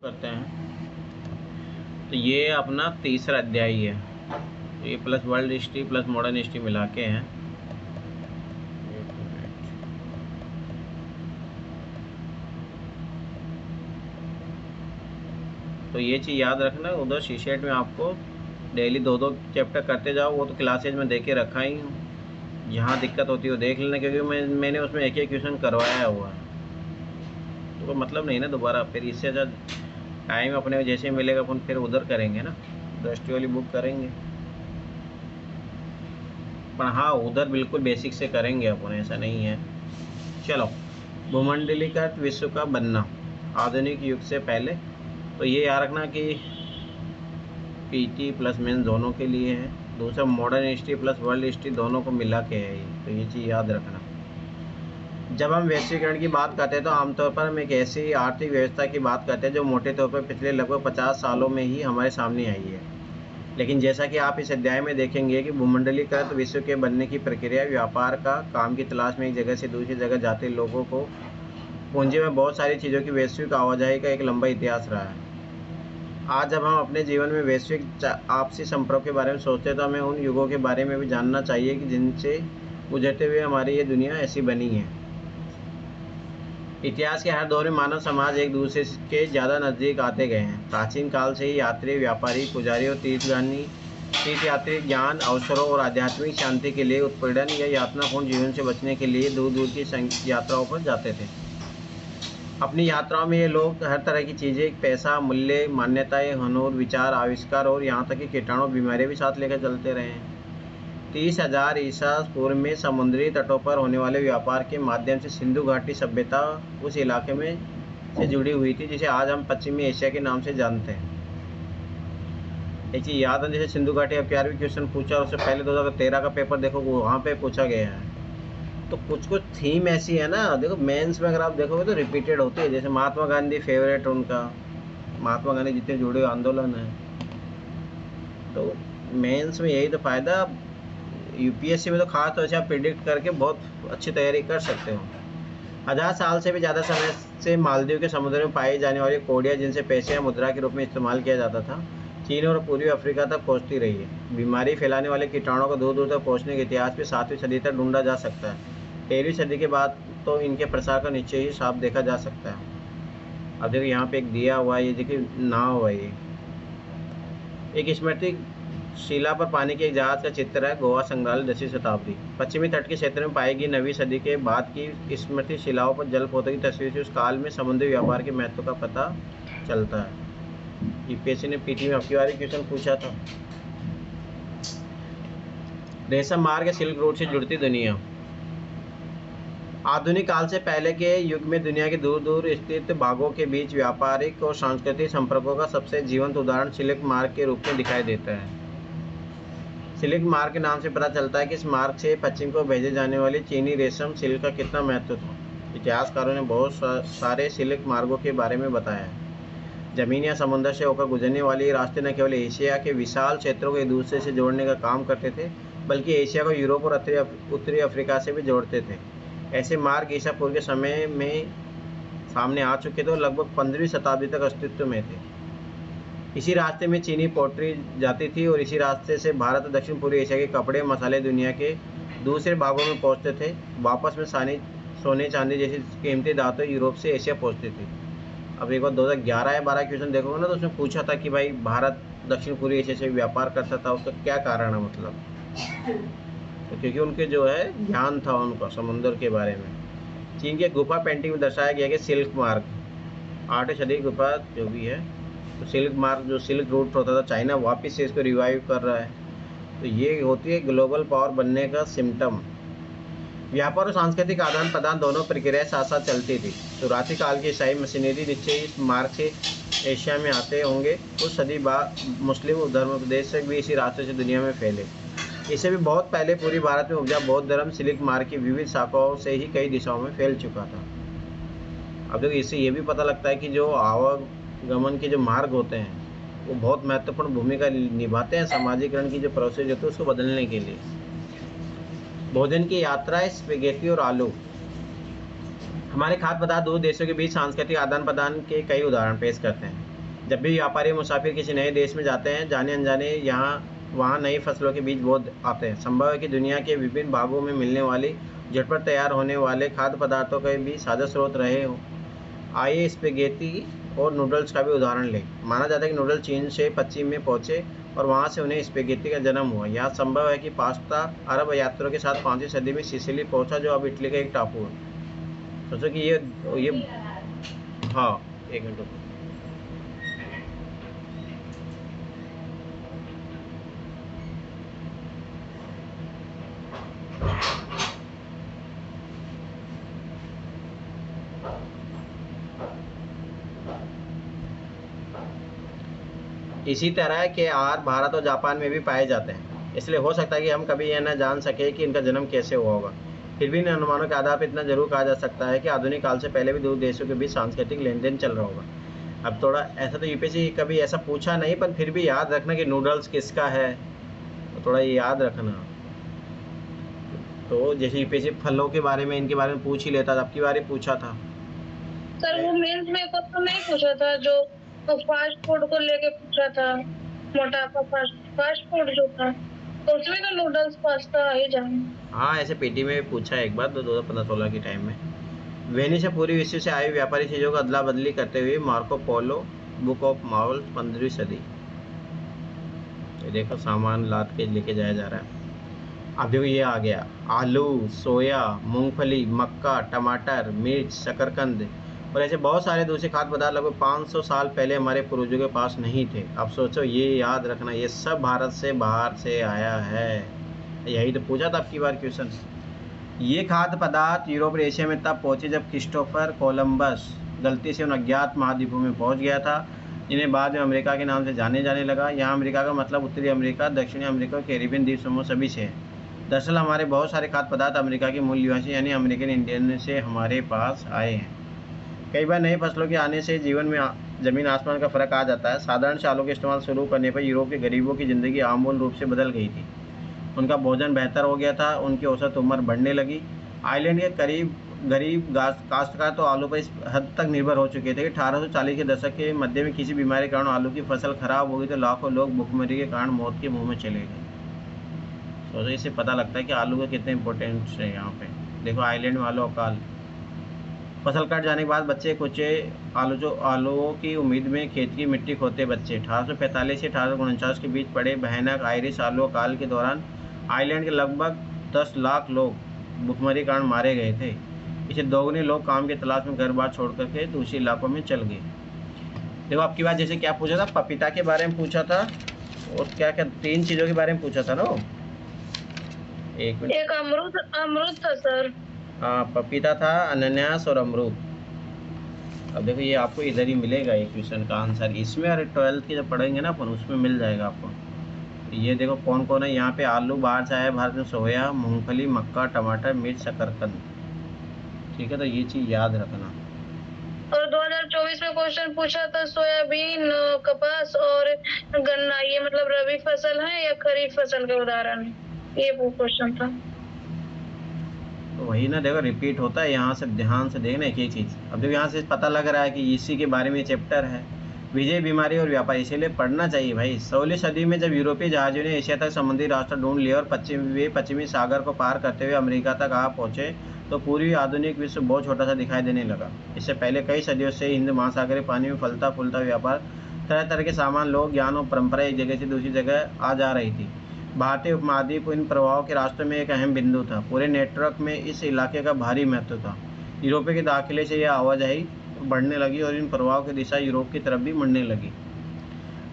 करते हैं। तो ये अपना तीसरा अध्याय है। तो ये plus world history plus modern history मिला के हैं। तो ये चीज़ याद रखना, उधर शीशेट में आपको डेली 2-2 चैप्टर करते जाओ। वो तो क्लासेज में देके रखा ही हूँ, जहाँ दिक्कत होती है वो देख लेना, क्योंकि मैंने उसमें एक क्वेश्चन करवाया हुआ है। तो कोई मतलब नहीं ना दोबारा फिर इससे ज़्यादा टाइम अपने जैसे मिलेगा अपन फिर उधर करेंगे ना, दृष्टि वाली बुक करेंगे। पर हाँ, उधर बिल्कुल बेसिक से करेंगे अपन, ऐसा नहीं है। चलो, भूमंडलीकृत विश्व का बनना आधुनिक युग से पहले। तो ये याद रखना कि पीटी प्लस मेंस दोनों के लिए है। दूसरा modern history plus world history दोनों को मिला के है ये। तो ये चीज़ याद रखना। जब हम वैश्वीकरण की बात करते हैं तो आमतौर पर हम एक ऐसी आर्थिक व्यवस्था की बात करते हैं जो मोटे तौर पर पिछले लगभग 50 सालों में ही हमारे सामने आई है। लेकिन जैसा कि आप इस अध्याय में देखेंगे कि भूमंडलीकृत विश्व के बनने की प्रक्रिया व्यापार का काम की तलाश में एक जगह से दूसरी जगह जाते लोगों को पूंजी में बहुत सारी चीज़ों की वैश्विक आवाजाही का एक लंबा इतिहास रहा है। आज जब हम अपने जीवन में वैश्विक आपसी संपर्क के बारे में सोचते हैं तो हमें उन युगों के बारे में भी जानना चाहिए कि जिनसे गुजरते हुए हमारी ये दुनिया ऐसी बनी है। इतिहास के हर दौर में मानव समाज एक दूसरे के ज़्यादा नज़दीक आते गए हैं। प्राचीन काल से ही यात्री, व्यापारी, पुजारी और तीर्थयात्री ज्ञान, अवसरों और आध्यात्मिक शांति के लिए उत्पीड़न या यातनापूर्ण जीवन से बचने के लिए दूर दूर की यात्राओं पर जाते थे। अपनी यात्राओं में ये लोग हर तरह की चीज़ें, पैसा, मूल्य, मान्यताएं, हुनूर, विचार, आविष्कार और यहाँ तक कि कीटाणु बीमारियाँ भी साथ लेकर चलते रहे हैं। 30,000 ईसा पूर्व में समुद्री तटों पर होने वाले व्यापार के माध्यम से सिंधु घाटी सभ्यता उस इलाके में से जुड़ी हुई थी जिसे आज हम पश्चिमी एशिया के नाम से जानते हैं। एक चीज़ याद है, जैसे सिंधु घाटी अब 11वीं क्वेश्चन पूछा, उससे पहले 2013 का पेपर देखो, वहाँ पे पूछा गया है। तो कुछ कुछ थीम ऐसी है ना, देखो मेंस में अगर आप देखोगे तो रिपीटेड होती है। जैसे महात्मा गांधी फेवरेट उनका, महात्मा गांधी जितने जुड़े हुए आंदोलन है। तो मेंस में यही तो फ़ायदा। यूपीएससी में तो खास तौर से आप प्रिडिक्ट करके बहुत अच्छी तैयारी कर सकते हो। 1000 साल से भी ज़्यादा समय से मालदीव के समुद्र में पाई जाने वाली कोडिया, जिनसे पैसे या मुद्रा के रूप में इस्तेमाल किया जाता था, चीन और पूर्वी अफ्रीका तक पहुंचती रही है। बीमारी फैलाने वाले कीटाणुओं को दूर दूर तक पहुंचने के इतिहास में 7वीं सदी तक ढूंढा जा सकता है। 13वीं सदी के बाद तो इनके प्रसार का निश्चय ही साफ देखा जा सकता है। अब देखिए यहाँ पे एक दिया हुआ है, ये देखिए नाव है, ये एक स्मृति शिला पर पानी के एक जहाज का चित्र है। गोवा संग्रहालय, 10वीं शताब्दी। पश्चिमी तट के क्षेत्र में पाई गई 9वीं सदी के बाद की स्मृति शिलाओं पर जलपोतों की तस्वीर से उस काल में समुद्री व्यापार के महत्व का पता चलता है। यूपीएससी ने पीटी में आपकी बारी क्वेश्चन पूछा था। रेशम मार्ग सिल्क रूट से जुड़ती दुनिया। आधुनिक काल से पहले के युग में दुनिया के दूर दूर स्थित भागों के बीच व्यापारिक और सांस्कृतिक संपर्कों का सबसे जीवंत उदाहरण सिल्क मार्ग के रूप में दिखाई देता है। सिल्क मार्ग के नाम से पता चलता है कि इस मार्ग से पश्चिम को भेजे जाने वाली चीनी रेशम सिल्क का कितना महत्व था। इतिहासकारों ने बहुत सारे सिल्क मार्गों के बारे में बताया है। जमीन या समुद्र से होकर गुजरने वाले रास्ते न केवल एशिया के विशाल क्षेत्रों को एक दूसरे से जोड़ने का काम करते थे, बल्कि एशिया को यूरोप और उत्तरी अफ्रीका से भी जोड़ते थे। ऐसे मार्ग ईसा पूर्व के समय में सामने आ चुके थे और लगभग 15वीं शताब्दी तक अस्तित्व में थे। इसी रास्ते में चीनी पोट्री जाती थी और इसी रास्ते से भारत और दक्षिण पूर्वी एशिया के कपड़े, मसाले दुनिया के दूसरे भागों में पहुंचते थे। वापस में सोने चांदी जैसी कीमती धातु यूरोप से एशिया पहुंचती थी। अब एक बार 2011 या 12 क्वेश्चन देखोगे ना, तो उसमें पूछा था कि भाई भारत दक्षिण पूर्वी एशिया से व्यापार करता था, उसका क्या कारण है, मतलब तो क्योंकि उनके जो है ज्ञान था उनका समुद्र के बारे में। चीन के गुफा पेंटिंग में दर्शाया गया कि सिल्क मार्ग 8वीं सदी गुफा जो भी है, तो सिल्क मार्ग जो सिल्क रूट होता था, चाइना वापस से इसको रिवाइव कर रहा है। तो ये होती है ग्लोबल पावर बनने का सिम्टम। व्यापार और सांस्कृतिक आदान प्रदान दोनों प्रक्रियाएं साथ साथ चलती थी। शुरुआती काल की ईसाई मशीनरी निश्चय इस मार्ग से एशिया में आते होंगे। कुछ सदी बाद मुस्लिम धर्म उपदेश भी इसी रास्ते से दुनिया में फैले। इससे भी बहुत पहले पूरी भारत में उपजा बौद्ध धर्म सिल्क मार्ग की विविध शाखाओं से ही कई दिशाओं में फैल चुका था। अब देखो, इससे ये भी पता लगता है कि जो आवागमन के जो मार्ग होते हैं वो बहुत महत्वपूर्ण भूमिका निभाते हैं सामाजिकरण की जो प्रोसेस होती है उसको बदलने के लिए। भोजन की यात्रा, स्पेगेटी और आलू। हमारे खाद्य पदार्थ दो देशों के बीच सांस्कृतिक आदान प्रदान के कई उदाहरण पेश करते हैं। जब भी व्यापारी मुसाफिर किसी नए देश में जाते हैं, जाने अनजाने वहाँ नई फसलों के बीज बो आते हैं। संभव है कि दुनिया के विभिन्न भागों में मिलने वाली झटपट तैयार होने वाले खाद्य पदार्थों के भी साझा स्रोत रहे हों। आइए स्पेगेटी और नूडल्स का भी उदाहरण लें। माना जाता है कि नूडल चीन से पश्चिम में पहुंचे और वहां से उन्हें स्पेगेटी का जन्म हुआ। यह संभव है कि पास्ता अरब यात्रियों के साथ 5वीं सदी में सिसिली पहुंचा, जो अब इटली का एक टापू है। सोचो कि ये हाँ, एक मिनट रुको। इसी तरह के आहार भारत और जापान में भी पाए जाते हैं, इसलिए हो सकता है कि हम कभी यह न जान सके कि इनका जन्म कैसे हुआ होगा। फिर भी इन अनुमानों के आधार पर इतना जरूर कहा जा सकता है कि आधुनिक काल से पहले भी दो देशों के बीच सांस्कृतिक लेन देन चल रहा होगा। अब थोड़ा ऐसा तो यूपीएससी कभी ऐसा पूछा नहीं, पर फिर भी याद रखना कि नूडल्स किसका है, तो थोड़ा ये याद रखना। तो जैसे यूपीएससी फलों के बारे में, इनके बारे में पूछ ही लेता था, अब की बार ही पूछा था। सर वो मेंस में को तो नहीं पूछा था, जो फास्ट फूड को लेके पूछा था, मोटापा फास्ट फूड जो था, तो उसमें तो नूडल्स पास्ता ही जाए। हाँ, ऐसे पीटी में पूछा एक बार 2015-16 के टाइम में। वेनिस से पूरी विश्व से आए व्यापारी चीज़ों का अदला बदली करते हुए Marco Polo, book of marvel, 15वीं सदी। ये देखो सामान लाद के लेके जाया जा रहा है। अब देखो ये आ गया, आलू, सोया, मूंगफली, मक्का, टमाटर, मिर्च, शकरकंद और ऐसे बहुत सारे दूसरे खाद्य पदार्थ लगभग 500 साल पहले हमारे पूर्वजों के पास नहीं थे। अब सोचो, ये याद रखना, ये सब भारत से बाहर से आया है। यही तो पूछा था आपकी बार क्वेश्चन। ये खाद्य पदार्थ यूरोप और एशिया में तब पहुंचे जब क्रिस्टोफर कोलंबस गलती से उन अज्ञात महाद्वीपों में पहुंच गया था, जिन्हें बाद में अमेरिका के नाम से जाने लगा। यहाँ अमेरिका का मतलब उत्तरी अमेरिका, दक्षिणी अमेरिका और कैरिबियन द्वीप समूह सभी से है। दरअसल हमारे बहुत सारे खाद्य पदार्थ अमेरिका के मूल निवासी यानी अमेरिकन इंडियन से हमारे पास आए हैं। कई बार नई फसलों के आने से जीवन में जमीन आसमान का फर्क आ जाता है। साधारण चालों के इस्तेमाल शुरू करने पर यूरोप के गरीबों की ज़िंदगी आमूल रूप से बदल गई थी। उनका भोजन बेहतर हो गया था, उनकी औसत उम्र बढ़ने लगी। आइलैंड के गरीब काश्तकार तो आलू पर इस हद तक निर्भर हो चुके थे कि 1840 के दशक के मध्य में किसी बीमारी के कारण आलू की फसल खराब हो गई तो लाखों लोग भुखमरी के कारण मौत के मुंह में चले गए। तो इससे पता लगता है कि आलू का कितने इंपॉर्टेंस है यहाँ पे। देखो आइलैंड में आलू अकाल, फसल कट जाने के बाद बच्चे कुचे आलूओं की उम्मीद में खेत की मिट्टी खोदते बच्चे। 1845 से 1849 के बीच पड़े भयानक आयरिश आलू अकाल के दौरान आइलैंड के लगभग 10 लाख लोग भुखमरी के कारण मारे गए थे। इसे दोगुने लोग काम की तलाश में घर बार छोड़ करके दूसरे इलाकों में चल गए। देखो आपकी बात जैसे क्या पूछा था, पपीता के बारे में पूछा था और क्या 3 चीज़ों के बारे में पूछा था ना। एक मिनट, एक अमरूद था सर। हाँ, पपीता था, अनानास और अमरूद। अब देखो ये आपको इधर ही मिलेगा ये क्वेश्चन का आंसर, इसमें और 12th की जब पढ़ेंगे ना अपन उसमें मिल जाएगा आपको। ये देखो कौन कौन है यहाँ पे। आलू बाहर से आया भारत में, सोया, मूंगफली, मक्का, टमाटर, मिर्च, शकरकंद। ठीक है, तो ये चीज़ याद रखना। और 2024 में क्वेश्चन पूछा था सोयाबीन, कपास और गन्ना, ये मतलब रबी फसल है या खरीफ फसल का उदाहरण है, ये वो क्वेश्चन था। तो वही ना, देखो रिपीट होता है, यहाँ से ध्यान से देखना एक चीज़। अब देखो यहाँ से पता लग रहा है कि इसी के बारे में चैप्टर है, विजय, बीमारी और व्यापार, इसीलिए पढ़ना चाहिए भाई। 16वीं सदी में जब यूरोपीय जहाजों ने एशिया तक समुद्री रास्ता ढूंढ लिया और पश्चिमी सागर को पार करते हुए अमेरिका तक आ पहुँचे, तो पूरी आधुनिक विश्व बहुत छोटा सा दिखाई देने लगा। इससे पहले कई सदियों से हिंद महासागरीय पानी में फलता फूलता व्यापार, तरह तरह के सामान, लोग, ज्ञान और परंपरा एक जगह से दूसरी जगह आ जा रही थी। भारतीय उपमहाद्वीप इन प्रवाहों के रास्ते में एक अहम बिंदु था। पूरे नेटवर्क में इस इलाके का भारी महत्व था। यूरोपीय के दाखिले से यह आवाजाही बढ़ने लगी और इन प्रवाहों की दिशा यूरोप की तरफ भी मुड़ने लगी।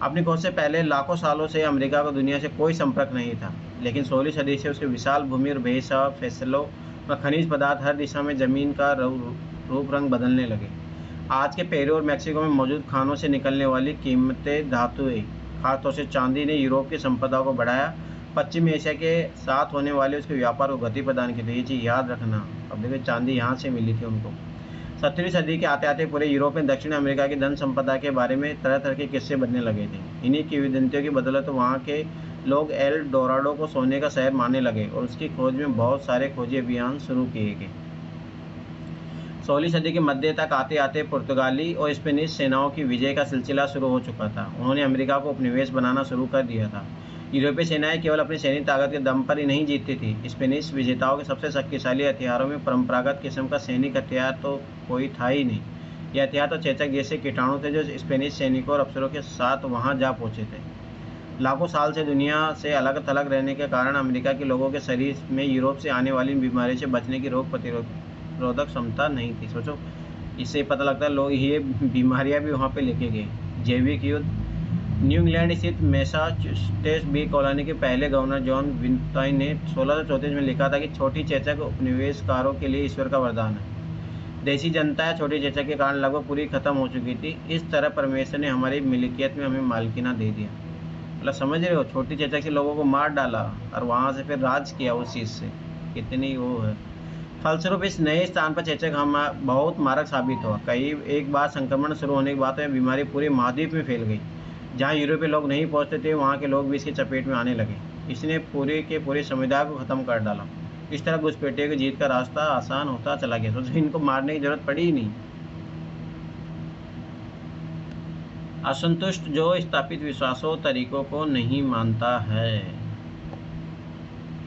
अपनी खोज से पहले लाखों सालों से अमेरिका को दुनिया से कोई संपर्क नहीं था, लेकिन 16वीं सदी से उसकी विशाल भूमि और बेहिसाब फसलों व खनिज पदार्थ हर दिशा में जमीन का रूप रंग बदलने लगे। आज के पेरू और मैक्सिको में मौजूद खानों से निकलने वाली कीमती धातुएं, खासतौर से चांदी, ने यूरोप की संपदा को बढ़ाया। पश्चिम एशिया के साथ होने वाले उसके व्यापार को गति प्रदान की थी। ये चीज़ याद रखना। अब देखिए चांदी यहाँ से मिली थी उनको। 17वीं सदी के आते आते पूरे यूरोप में दक्षिण अमेरिका की धन संपदा के बारे में तरह तरह के किस्से बनने लगे थे। इन्हीं किंवदंतियों की बदौलत वहाँ के लोग एल डोराडो को सोने का शहर मानने लगे और उसकी खोज में बहुत सारे खोजी अभियान शुरू किए गए। 16वीं सदी के मध्य तक आते आते पुर्तगाली और स्पेनिश सेनाओं की विजय का सिलसिला शुरू हो चुका था। उन्होंने अमेरिका को उपनिवेश बनाना शुरू कर दिया था। यूरोपीय सेनाएं केवल अपनी सैनिक ताकत के दम पर ही नहीं जीतती थी। स्पेनिश विजेताओं के सबसे शक्तिशाली हथियारों में परंपरागत किस्म का सैनिक हथियार तो कोई था ही नहीं। यह हथियार तो चेचक जैसे कीटाणु थे जो स्पेनिश सैनिकों और अफसरों के साथ वहां जा पहुंचे थे। लाखों साल से दुनिया से अलग थलग रहने के कारण अमेरिका के लोगों के शरीर में यूरोप से आने वाली बीमारी से बचने की रोग प्रतिरोधक क्षमता नहीं थी। सोचो, इससे पता लगता है लोग ये बीमारियां भी वहाँ पे लेके गए। जैविक युद्ध। न्यू इंग्लैंड स्थित मैसाचुसेट्स बी कॉलोनी के पहले गवर्नर जॉन विंटाइन ने 1634 में लिखा था कि छोटी चेचक उपनिवेशकारों के लिए ईश्वर का वरदान है। देसी जनता छोटी चेचक के कारण लगभग पूरी खत्म हो चुकी थी। इस तरह परमेश्वर ने हमारी मिल्कियत में हमें मालकिना दे दिया। मतलब समझ रहे हो, छोटी चेचक से लोगों को मार डाला और वहाँ से फिर राज किया उस चीज़ से। कितनी वो है। फलस्वरूप इस नए स्थान पर चेचक हम बहुत मारक साबित हुआ। कई एक बार संक्रमण शुरू होने के बाद तो यह बीमारी पूरे महाद्वीप में फैल गई। जहाँ यूरोपीय लोग नहीं पहुँचते थे वहाँ के लोग भी इसकी चपेट में आने लगे। इसने पूरे के पूरे समुदाय को ख़त्म कर डाला। इस तरह घुसपैठियों की जीत का रास्ता आसान होता चला गया। तो इनको मारने की जरूरत पड़ी ही नहीं। असंतुष्ट जो स्थापित विश्वासों तरीकों को नहीं मानता है।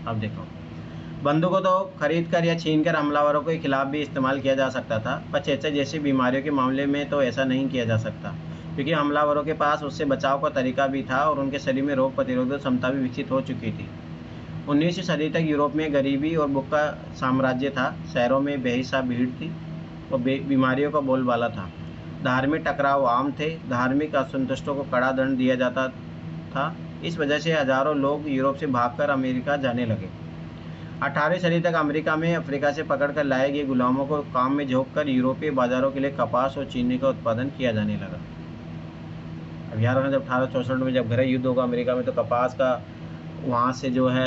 अब देखो, बंदूकों तो खरीद कर या छीन कर हमलावरों के खिलाफ भी इस्तेमाल किया जा सकता था, पर चेचक जैसी बीमारियों के मामले में तो ऐसा नहीं किया जा सकता, क्योंकि हमलावरों के पास उससे बचाव का तरीका भी था और उनके शरीर में रोग प्रतिरोधक क्षमता भी विकसित हो चुकी थी। 19वीं सदी तक यूरोप में गरीबी और भूख का साम्राज्य था। शहरों में बेहिसाब भीड़ थी और बीमारियों का बोलबाला था। धार्मिक टकराव आम थे। धार्मिक असंतुष्टों को कड़ा दंड दिया जाता था। इस वजह से हजारों लोग यूरोप से भागकर अमेरिका जाने लगे। 18वीं सदी तक अमेरिका में अफ्रीका से पकड़कर लाए गए गुलामों को काम में झोंककर यूरोपीय बाजारों के लिए कपास और चीनी का उत्पादन किया जाने लगा। अब यार जब 1864 में जब गृह युद्ध होगा अमेरिका में, तो कपास का वहाँ से जो है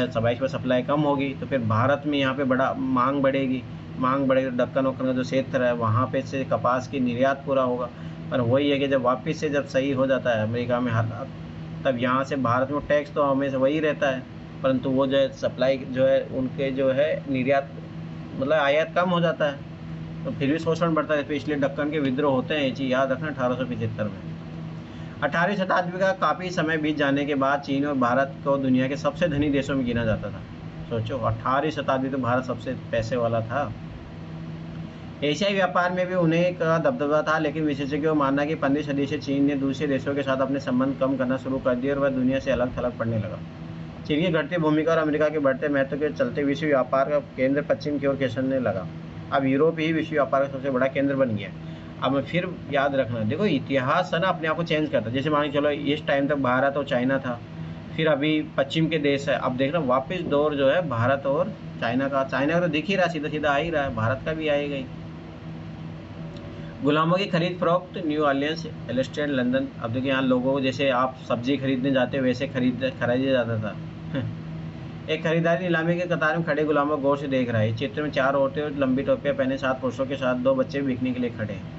सप्लाई कम होगी, तो फिर भारत में यहाँ पे बड़ा मांग बढ़ेगी। मांग बढ़ेगी, दक्कन वक्कन का जो क्षेत्र है वहाँ पे से कपास की निर्यात पूरा होगा। पर वही है कि जब वापस से जब सही हो जाता है अमेरिका में हालात, तब यहाँ से भारत में टैक्स तो हमेशा वही रहता है, परंतु वो जो है सप्लाई जो है उनके जो है निर्यात मतलब आयात कम हो जाता है, तो फिर भी शोषण बढ़ता है। तो इसलिए दक्कन के विद्रोह होते हैं, ये चीज़ याद रखना। 1875 में 18वीं शताब्दी का काफ़ी समय बीत जाने के बाद चीन और भारत को दुनिया के सबसे धनी देशों में गिना जाता था। सोचो, 18वीं शताब्दी तो भारत सबसे पैसे वाला था। एशियाई व्यापार में भी उन्हें का दबदबा था, लेकिन विशेषज्ञों का मानना है कि 15वीं सदी से चीन ने दूसरे देशों के साथ अपने संबंध कम करना शुरू कर दिए और वह दुनिया से अलग थलग पड़ने लगा। चीन की घटती भूमिका और अमेरिका के बढ़ते महत्व के चलते विश्व व्यापार का केंद्र पश्चिम की ओर खिसकने लगा। अब यूरोप ही विश्व व्यापार का सबसे बड़ा केंद्र बन गया। अब फिर याद रखना, देखो इतिहास है ना अपने आप को चेंज करता है। जैसे मान के चलो इस टाइम तक भारत और चाइना था, फिर अभी पश्चिम के देश है। अब देख रहा वापस दौर जो है भारत और चाइना का तो दिख ही रहा, सीधा सीधा आ ही रहा है, भारत का भी आएगा ही। गुलामों की खरीद फरोख्त, न्यू ऑरलियंस, एलिस्टेड, लंदन। अब देखिए यहाँ लोगों को जैसे आप सब्जी खरीदने जाते वैसे खरीदा जाता था। एक खरीदारी नीलामी के कतार में खड़े गुलामों को गौर से देख रहा है। चित्र में 4 औरतें लंबी टोपियां पहने 7 पुरुषों के साथ 2 बच्चे बिकने के लिए खड़े हैं।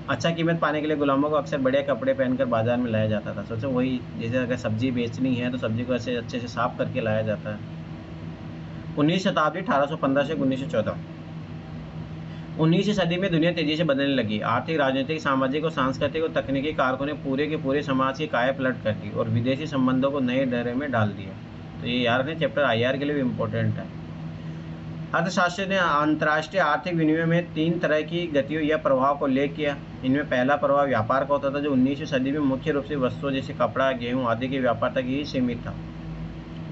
अच्छा कीमत पाने के लिए गुलामों को अक्सर बढ़िया कपड़े पहनकर बाजार में लाया जाता था। सोचो वही, जैसे अगर सब्जी बेचनी है तो सब्जी को ऐसे अच्छे से साफ करके लाया जाता है। 19वीं शताब्दी 1815 से 1914। 19वीं सदी में दुनिया तेजी से बदलने लगी। आर्थिक, राजनीतिक, सामाजिक और सांस्कृतिक और तकनीकी कारकों ने पूरे के पूरे समाज की काया पलट कर दी और विदेशी संबंधों को नए दायरे में डाल दिया। तो ये यार ने चैप्टर आईआर के लिए भी इम्पोर्टेंट है। अर्थशास्त्र ने अंतर्राष्ट्रीय आर्थिक विनिमय में 3 तरह की गतियों या प्रभाव को उल्लेख किया। इनमें पहला प्रभाव व्यापार का होता था, जो 19वीं सदी में मुख्य रूप से वस्तुओं जैसे कपड़ा, गेहूँ आदि के व्यापार तक ही सीमित था।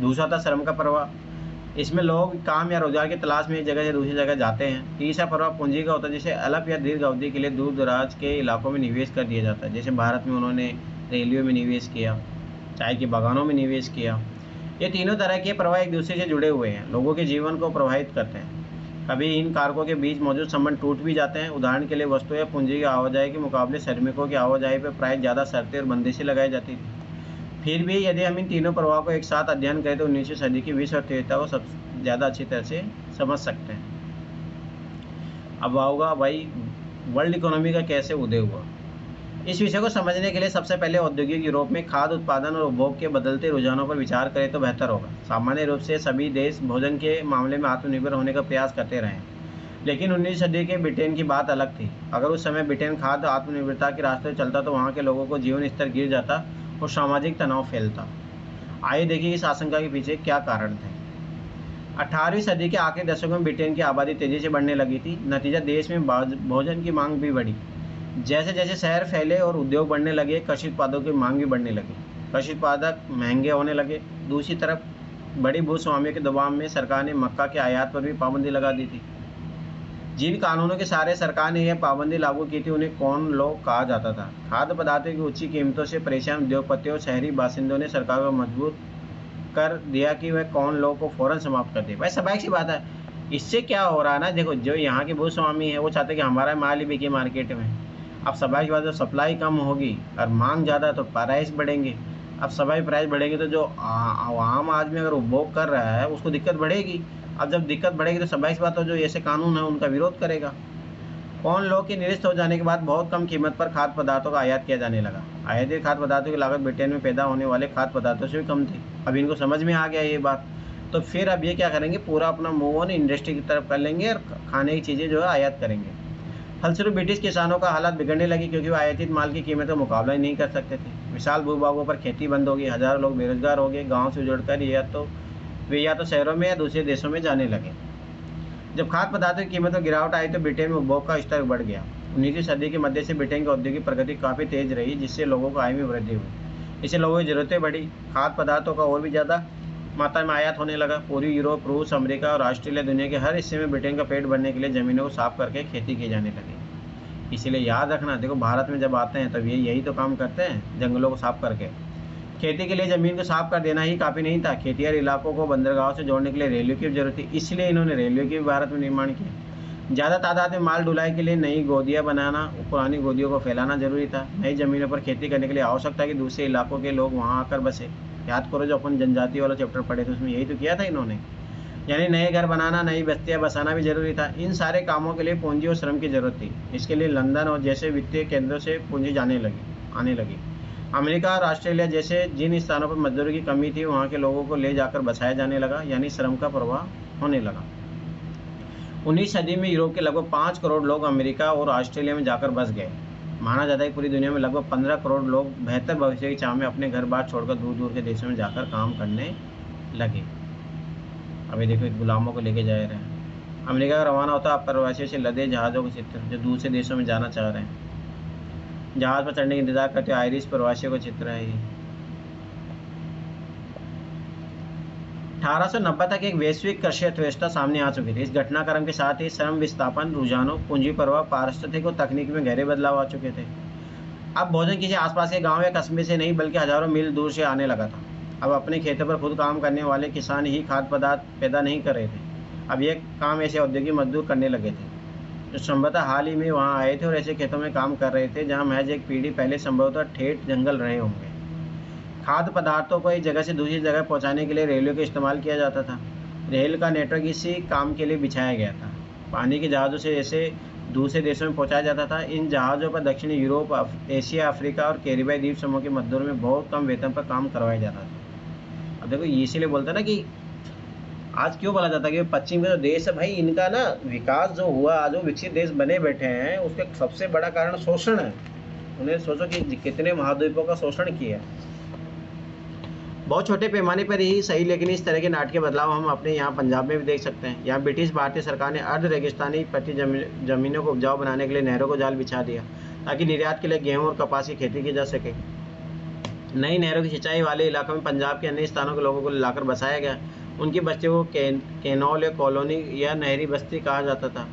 दूसरा था श्रम का प्रभाव। इसमें लोग काम या रोजगार की तलाश में एक जगह से दूसरी जगह जाते हैं। तीसरा प्रभाव पूंजी का होता है, जिसे अल्प या दीर्घ अवधि के लिए दूर दराज के इलाकों में निवेश कर दिया जाता है। जैसे भारत में उन्होंने रेलवे में निवेश किया, चाय के बागानों में निवेश किया। ये तीनों तरह के प्रवाह एक दूसरे से जुड़े हुए हैं, लोगों के जीवन को प्रभावित करते हैं। कभी इन कारकों के बीच मौजूद संबंध टूट भी जाते हैं। उदाहरण के लिए वस्तु या पूंजी की आवाजाही के मुकाबले श्रमिकों की आवाजाही पर प्राय ज़्यादा शर्तें और बंदिशें लगाई जाती थी। फिर भी यदि हम इन तीनों प्रभाव को एक साथ अध्ययन करें तो 19वीं सदी की विश्व अर्थव्यवस्था को सबसे ज़्यादा अच्छी तरह से समझ सकते हैं। अब आओगा भाई वर्ल्ड इकोनॉमी का कैसे उदय हुआ। इस विषय को समझने के लिए सबसे पहले औद्योगिक यूरोप में खाद्य उत्पादन और उपभोग के बदलते रुझानों पर विचार करें तो बेहतर होगा। सामान्य रूप से सभी देश भोजन के मामले में आत्मनिर्भर होने का प्रयास करते रहे। लेकिन 19वीं सदी के ब्रिटेन की बात अलग थी। अगर उस समय ब्रिटेन खाद्य आत्मनिर्भरता के रास्ते पर चलता तो वहाँ के लोगों को जीवन स्तर गिर जाता और सामाजिक तनाव फैलता। आइए देखिए इस आशंका के पीछे क्या कारण थे। 18वीं सदी के आखिरी दशकों में ब्रिटेन की आबादी तेजी से बढ़ने लगी थी। नतीजा देश में भोजन की मांग भी बढ़ी। जैसे जैसे शहर फैले और उद्योग बढ़ने लगे, कृषि उत्पादों की मांग भी बढ़ने लगी। कृषि उत्पादक महंगे होने लगे। दूसरी तरफ बड़ी भूस्वामियों के दबाव में सरकार ने मक्का के आयात पर भी पाबंदी लगा दी थी। जिन कानूनों के सहारे सरकार ने यह पाबंदी लागू की थी उन्हें कॉर्न लॉ कहा जाता था। खाद्य पदार्थों की ऊंची कीमतों से परेशान उद्योगपतियों और शहरी बासिंदों ने सरकार को मजबूर कर दिया कि वह कॉर्न लॉ को फौरन समाप्त कर दे। भाई स्वाभाविक सी बात है, इससे क्या हो रहा है ना, देखो जो यहाँ के भूस्वामी है वो चाहते हैं कि हमारा माल ही बिके मार्केट में। अब स्वाभाविक बात है, सप्लाई कम होगी और मांग ज़्यादा तो प्राइस बढ़ेंगे। अब स्वाभाविक प्राइस बढ़ेंगे तो जो आम आदमी अगर उपभोग कर रहा है उसको दिक्कत बढ़ेगी। अब जब दिक्कत बढ़ेगी तो स्वाभाविक बात है जो ऐसे कानून है उनका विरोध करेगा। कॉर्न लॉ के निरस्त हो जाने के बाद बहुत कम कीमत पर खाद्य पदार्थों का आयात किया जाने लगा। आयातित खाद्य पदार्थों की लागत ब्रिटेन में पैदा होने वाले खाद्य पदार्थों से भी कम थी। अब इनको समझ में आ गया ये बात, तो फिर अब ये क्या करेंगे, पूरा अपना मूव ऑन इंडस्ट्री की तरफ कर लेंगे और खाने की चीज़ें जो है आयात करेंगे। फलस्वरूप ब्रिटिश किसानों का हालात बिगड़ने लगी क्योंकि वो आयातित माल की कीमत का मुकाबला ही नहीं कर सकते थे। विशाल भूभागों पर खेती बंद होगी, हजारों लोग बेरोजगार हो गए। गाँव से उजड़कर या तो शहरों में या दूसरे देशों में जाने लगे। जब खाद्य पदार्थों की कीमत में गिरावट आई तो ब्रिटेन में उपभोग का स्तर बढ़ गया। 19वीं सदी के मध्य से ब्रिटेन की औद्योगिक प्रगति काफ़ी तेज रही, जिससे लोगों को आय में वृद्धि हुई। इससे लोगों की जरूरतें बढ़ी। खाद्य पदार्थों का और भी ज़्यादा मात्रा में आयात होने लगा। पूर्वी यूरोप, रूस, अमेरिका और ऑस्ट्रेलिया, दुनिया के हर हिस्से में ब्रिटेन का पेट भरने के लिए ज़मीनों को साफ करके खेती की जाने लगी। इसीलिए याद रखना, देखो भारत में जब आते हैं तब यही तो काम करते हैं, जंगलों को साफ करके। खेती के लिए ज़मीन को साफ कर देना ही काफ़ी नहीं था, खेतिहर इलाकों को बंदरगाहों से जोड़ने के लिए रेलवे की जरूरत थी। इसलिए इन्होंने रेलवे की भी भारत में निर्माण किया। ज़्यादा तादाद में माल ढुलाई के लिए नई गोदियाँ बनाना, पुरानी गोदियों को फैलाना जरूरी था। नई ज़मीनों पर खेती करने के लिए आवश्यकता कि दूसरे इलाकों के लोग वहाँ आकर बसे। याद करो जो अपन जनजाति वाला चैप्टर पढ़े थे उसमें यही तो किया था इन्होंने। यानी नए घर बनाना, नई बस्तियाँ बसाना भी जरूरी था। इन सारे कामों के लिए पूंजी और श्रम की जरूरत थी। इसके लिए लंदन और जैसे वित्तीय केंद्रों से पूंजी आने लगी। अमेरिका और ऑस्ट्रेलिया जैसे जिन स्थानों पर मजदूरी की कमी थी वहाँ के लोगों को ले जाकर बसाया जाने लगा, यानी श्रम का प्रवाह होने लगा। 19वीं सदी में यूरोप के लगभग 5 करोड़ लोग अमेरिका और ऑस्ट्रेलिया में जाकर बस गए। माना जाता है कि पूरी दुनिया में लगभग 15 करोड़ लोग बेहतर भविष्य की चाह में अपने घर बार छोड़कर दूर दूर के देशों में जाकर काम करने लगे। अभी देखो गुलामों को लेके जा रहे हैं। अमेरिका का रवाना होता प्रवासियों से लदे जहाज़ों के चित्र जो दूसरे देशों में जाना चाह रहे हैं। जहाज पर चढ़ने का इंतजार करते आयरिश प्रवासियों का चित्र है ये। 1890 तक एक वैश्विक कृषि अर्थव्यवस्था सामने आ चुकी थी। इस घटनाक्रम के साथ ही श्रम विस्थापन, रुझानों, पूंजी प्रवाह, पारिस्थितिक और तकनीक में गहरे बदलाव आ चुके थे। अब भोजन किसी आसपास के गांव या कस्बे से नहीं बल्कि हजारों मील दूर से आने लगा था। अब अपने खेतों पर खुद काम करने वाले किसान ही खाद्य पदार्थ पैदा नहीं कर रहे थे। अब यह काम ऐसे औद्योगिक मजदूर करने लगे थे जो संभवतः हाल ही में वहां आए थे और ऐसे खेतों में काम कर रहे थे जहां महज एक पीढ़ी पहले संभवतः ठेठ जंगल रहे होंगे। खाद्य पदार्थों को एक जगह से दूसरी जगह पहुंचाने के लिए रेलवे का इस्तेमाल किया जाता था। रेल का नेटवर्क इसी काम के लिए बिछाया गया था। पानी के जहाज़ों से ऐसे दूसरे देशों में पहुंचाया जाता था। इन जहाज़ों पर दक्षिणी यूरोप, एशिया, अफ्रीका और कैरिबियाई द्वीप समूह के मजदूरों में बहुत कम वेतन पर काम करवाया जाता था। अब देखो इसीलिए बोलते हैं ना कि आज क्यों बोला जाता है कि पश्चिम के जो देश है भाई इनका ना विकास जो हुआ, आज वो विकसित देश बने बैठे हैं, उसका सबसे बड़ा कारण शोषण है। उन्हें सोचो कि कितने महाद्वीपों का शोषण किया। बहुत छोटे पैमाने पर ही सही, लेकिन इस तरह के नाटकीय बदलाव हम अपने यहाँ पंजाब में भी देख सकते हैं। यहाँ ब्रिटिश भारतीय सरकार ने अर्ध रेगिस्तानी पट्टी जमीनों को उपजाऊ बनाने के लिए नहरों को जाल बिछा दिया ताकि निर्यात के लिए गेहूं और कपास की खेती की जा सके। नई नहरों की सिंचाई वाले इलाकों में पंजाब के अन्य स्थानों के लोगों को लाकर बसाया गया। उनकी बस्तियों को कैनोल या कॉलोनी या नहरी बस्ती कहा जाता था।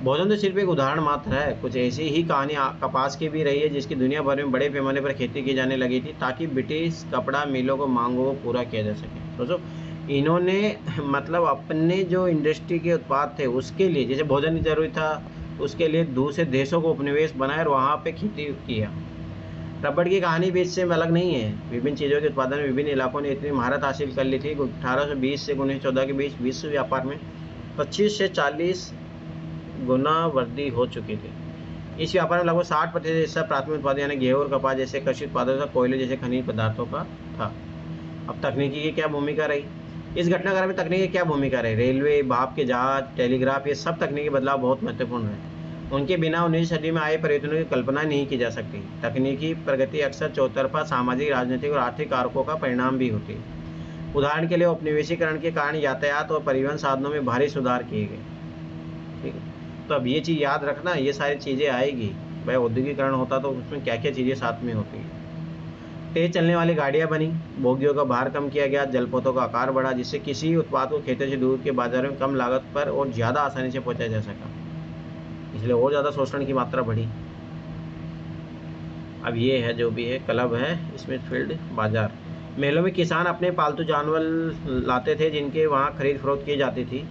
भोजन तो सिर्फ एक उदाहरण मात्र है। कुछ ऐसी ही कहानी कपास की भी रही है जिसकी दुनिया भर में बड़े पैमाने पर खेती की जाने लगी थी ताकि ब्रिटिश कपड़ा मिलों को मांगों को पूरा किया जा सके। सोचो इन्होंने मतलब अपने जो इंडस्ट्री के उत्पाद थे उसके लिए, जैसे भोजन की जरूरत था, उसके लिए दूसरे देशों को उपनिवेश बनाया और वहाँ पे खेती किया। रबड़ की कहानी भी इससे अलग नहीं है। विभिन्न चीज़ों के उत्पादन में विभिन्न इलाकों ने इतनी महारत हासिल कर ली थी। 1820 से 1914 के बीच विश्व व्यापार में 25 से 40 गुना वृद्धि हो चुकी थी। इस व्यापार में लगभग 60% हिस्सा प्राथमिक उत्पाद यानी गेहूं और कपास जैसे कृषि उत्पादों का, कोयले जैसे खनिज पदार्थों का था। अब तकनीकी की क्या भूमिका रही? इस घटनाक्रम में तकनीकी क्या भूमिका रही? रेलवे, भाप के जहाज, टेलीग्राफ, ये सब तकनीकी बदलाव बहुत महत्वपूर्ण है। उनके बिना 19वीं सदी में आए परिवर्तनों की कल्पना नहीं की जा सकती। तकनीकी प्रगति अक्सर चौतरफा सामाजिक, राजनीतिक और आर्थिक कारकों का परिणाम भी होती है। उदाहरण के लिए उपनिवेशीकरण के कारण यातायात और परिवहन साधनों में भारी सुधार किए गए। ठीक है, तो अब ये चीज़ याद रखना, ये सारी चीज़ें आएगी। भाई औद्योगिकरण होता तो उसमें क्या क्या चीज़ें साथ में होती है। तेज चलने वाली गाड़ियां बनी, बोगियों का भार कम किया गया, जलपोतों का आकार बढ़ा, जिससे किसी उत्पाद को खेतों से दूर के बाजारों में कम लागत पर और ज़्यादा आसानी से पहुंचाया जा सका, इसलिए और ज़्यादा शोषण की मात्रा बढ़ी। अब ये है जो भी है क्लब है स्मिथफील्ड बाजार। मेलों में किसान अपने पालतू जानवर लाते थे जिनके वहाँ खरीद फरोख्त की जाती थी।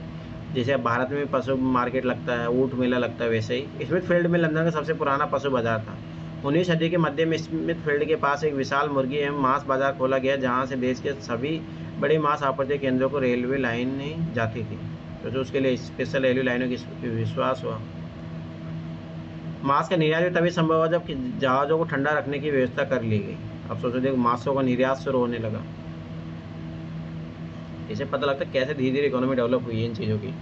जैसे अब भारत में पशु मार्केट लगता है, ऊँट मेला लगता है, वैसे ही स्मिथफील्ड में लंदन का सबसे पुराना पशु बाजार था। 19वीं सदी के मध्य में स्मिथफील्ड के पास एक विशाल मुर्गी एवं मांस बाजार खोला गया, जहाँ से देश के सभी बड़े मांस आपूर्ति केंद्रों को रेलवे लाइनें जाती थी, तो उसके लिए स्पेशल रेलवे लाइनों की विश्वास हुआ। मांस का निर्यात भी तभी संभव हुआ जब जहाज़ों को ठंडा रखने की व्यवस्था कर ली गई। अब सोचो देखो, मांसों का निर्यात शुरू होने लगा। इसे पता लगता है कैसे धीरे धीरे इकोनॉमी डेवलप हुई है इन चीज़ों की।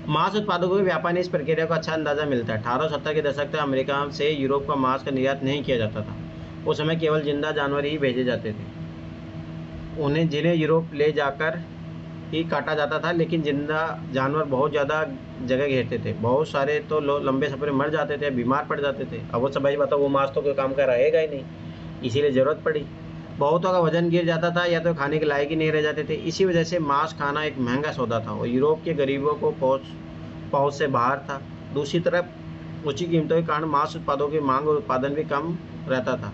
मांस उत्पादकों के व्यापार ने इस प्रक्रिया को अच्छा अंदाजा मिलता है। 1870 के दशक तक अमेरिका से यूरोप का मांस का निर्यात नहीं किया जाता था। उस समय केवल जिंदा जानवर ही भेजे जाते थे, जिन्हें यूरोप ले जाकर ही काटा जाता था। लेकिन जिंदा जानवर बहुत ज़्यादा जगह घेरते थे, बहुत सारे तो लोग लंबे सफर में मर जाते थे, बीमार पड़ जाते थे। अब वो सब भाई बताओ, वो मांस तो कोई काम का रहेगा ही नहीं, इसीलिए ज़रूरत पड़ी। बहुतों का वजन गिर जाता था या तो खाने के लायक ही नहीं रह जाते थे। इसी वजह से मांस खाना एक महंगा सौदा था और यूरोप के गरीबों को पहुंच से बाहर था। दूसरी तरफ ऊंची कीमतों के कारण मांस उत्पादों की मांग और उत्पादन भी कम रहता था।